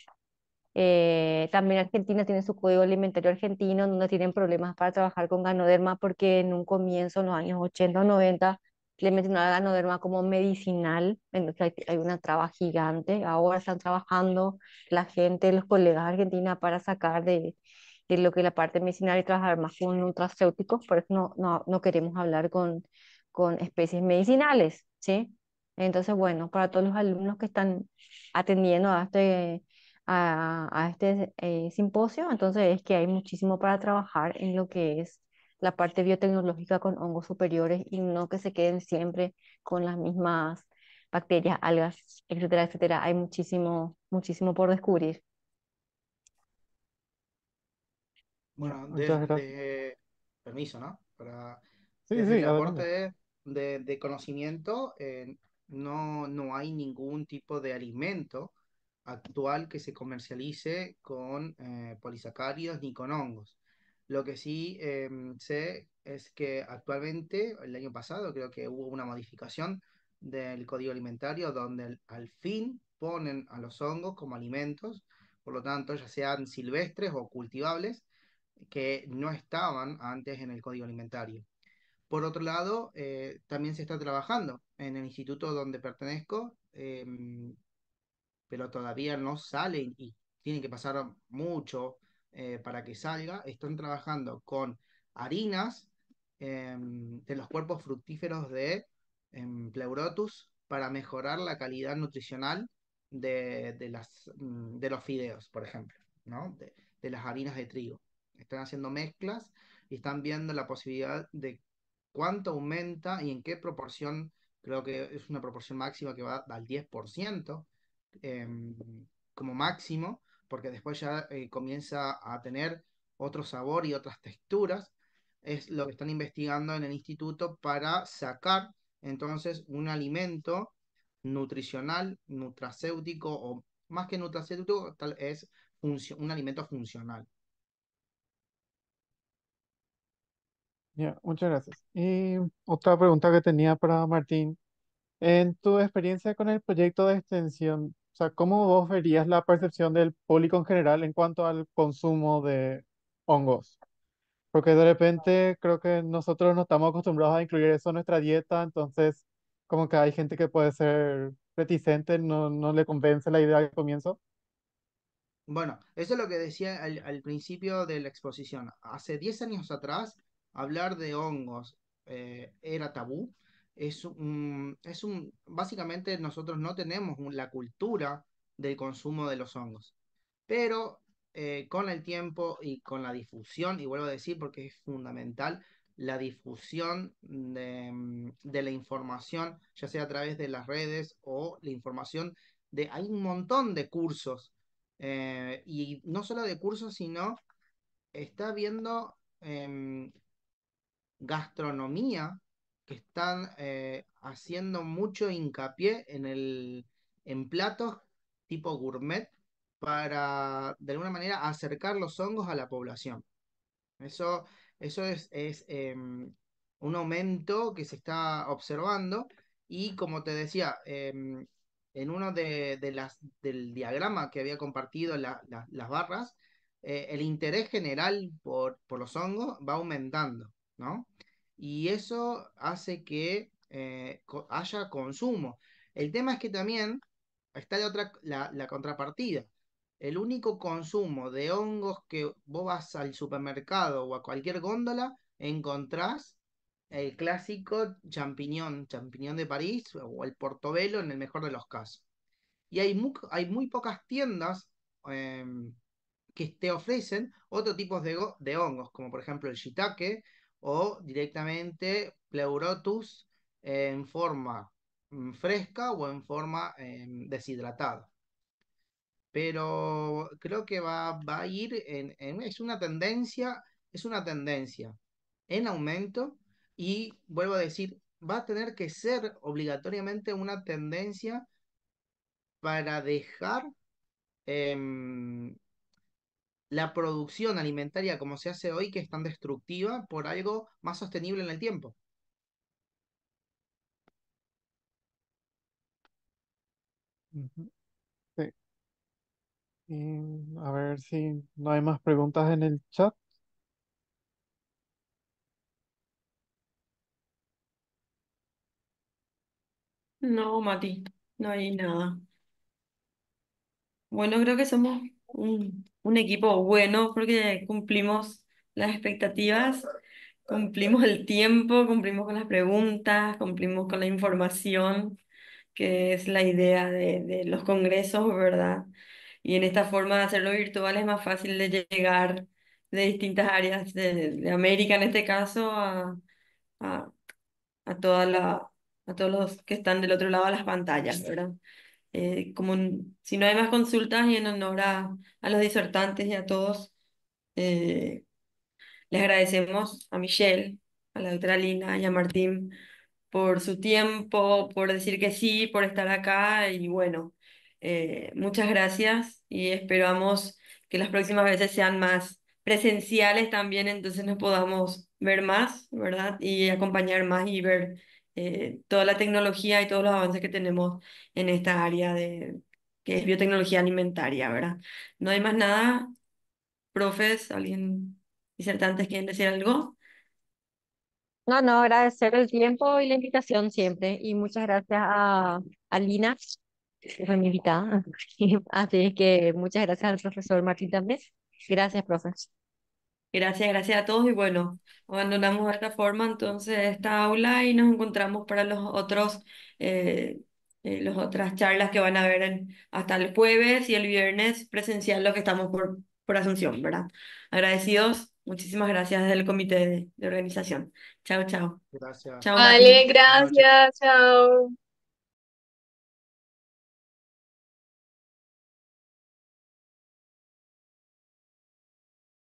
También Argentina tiene su código alimentario argentino, donde tienen problemas para trabajar con Ganoderma, porque en un comienzo, en los años 80 o 90, le mencionaron a Ganoderma como medicinal, entonces hay una traba gigante. Ahora están trabajando la gente, los colegas de Argentina, para sacar de lo que es la parte medicinal y trabajar más con nutracéuticos, por eso no queremos hablar con especies medicinales, ¿sí? Entonces, bueno, para todos los alumnos que están atendiendo a este simposio, entonces es que hay muchísimo para trabajar en lo que es la parte biotecnológica con hongos superiores y no que se queden siempre con las mismas bacterias, algas, etcétera, etcétera. Hay muchísimo, muchísimo por descubrir. Ya, Bueno, muchas gracias. permiso, ¿no? Sí, Desde sí, el aporte adelante. de conocimiento, no hay ningún tipo de alimento actual que se comercialice con polisacáridos ni con hongos. Lo que sí sé es que actualmente, el año pasado, creo que hubo una modificación del código alimentario donde al fin ponen a los hongos como alimentos, por lo tanto, ya sean silvestres o cultivables, que no estaban antes en el código alimentario. Por otro lado, también se está trabajando en el instituto donde pertenezco, pero todavía no sale y tiene que pasar mucho para que salga. Están trabajando con harinas de los cuerpos fructíferos de Pleurotus para mejorar la calidad nutricional de los fideos, por ejemplo, ¿no? De las harinas de trigo. Están haciendo mezclas y están viendo la posibilidad de cuánto aumenta y en qué proporción. Creo que es una proporción máxima que va al 10% eh, como máximo, porque después ya comienza a tener otro sabor y otras texturas. Es lo que están investigando en el instituto para sacar entonces un alimento nutricional, nutracéutico, o más que nutracéutico, tal es un alimento funcional. Ya, muchas gracias. Y otra pregunta que tenía para Martín. En tu experiencia con el proyecto de extensión, o sea, ¿cómo vos verías la percepción del público en general en cuanto al consumo de hongos? Porque de repente creo que nosotros no estamos acostumbrados a incluir eso en nuestra dieta, entonces como que hay gente que puede ser reticente, no le convence la idea al comienzo. Bueno, eso es lo que decía al principio de la exposición. Hace 10 años atrás, hablar de hongos era tabú. Básicamente nosotros no tenemos la cultura del consumo de los hongos. Pero con el tiempo y con la difusión, y vuelvo a decir porque es fundamental, la difusión de la información, ya sea a través de las redes o la información hay un montón de cursos, y no solo de cursos, sino está viendo gastronomía que están haciendo mucho hincapié en platos tipo gourmet para de alguna manera acercar los hongos a la población. Eso es un aumento que se está observando y como te decía, en uno del diagrama que había compartido las barras, el interés general por los hongos va aumentando, ¿no? Y eso hace que haya consumo. El tema es que también está la contrapartida. El único consumo de hongos que vos vas al supermercado o a cualquier góndola, encontrás el clásico champiñón de París o el portobelo en el mejor de los casos. Y hay muy pocas tiendas que te ofrecen otro tipo de hongos, como por ejemplo el shiitake o directamente Pleurotus en forma fresca o en forma deshidratada. Pero creo que va a ir es una tendencia en aumento y vuelvo a decir, va a tener que ser obligatoriamente una tendencia para dejar em, la producción alimentaria como se hace hoy, que es tan destructiva, por algo más sostenible en el tiempo. Ujú, sí. Y a ver si no hay más preguntas en el chat. No, Mati, no hay nada. Bueno, creo que somos un equipo bueno porque cumplimos las expectativas, cumplimos el tiempo, cumplimos con las preguntas, cumplimos con la información, que es la idea de los congresos, ¿verdad? Y en esta forma de hacerlo virtual es más fácil de llegar de distintas áreas de América, en este caso, a, a, toda a todos los que están del otro lado de las pantallas, ¿verdad? Si no hay más consultas y en honor a los disertantes y a todos, eh, les agradecemos a Michelle, a la doctora Lina y a Martín por su tiempo, por decir que sí, por estar acá y bueno, muchas gracias y esperamos que las próximas veces sean más presenciales también, entonces nos podamos ver más, ¿verdad? Y acompañar más y ver toda la tecnología y todos los avances que tenemos en esta área que es biotecnología alimentaria, ¿verdad? No hay más nada, profes, alguien, disertantes, ¿quieren decir algo? No, no, agradecer el tiempo y la invitación siempre. Y muchas gracias a Lina, que fue mi invitada. Así que muchas gracias al profesor Martín también. Gracias, profe. Gracias, gracias a todos y bueno, abandonamos de esta forma entonces esta aula y nos encontramos para las otras charlas que van a haber hasta el jueves y el viernes presencial, lo que estamos por Asunción, ¿verdad? Agradecidos, muchísimas gracias desde el comité de organización. Chao, chao. Gracias. Chao, Vale, Mati. Buenas noches. gracias, chao.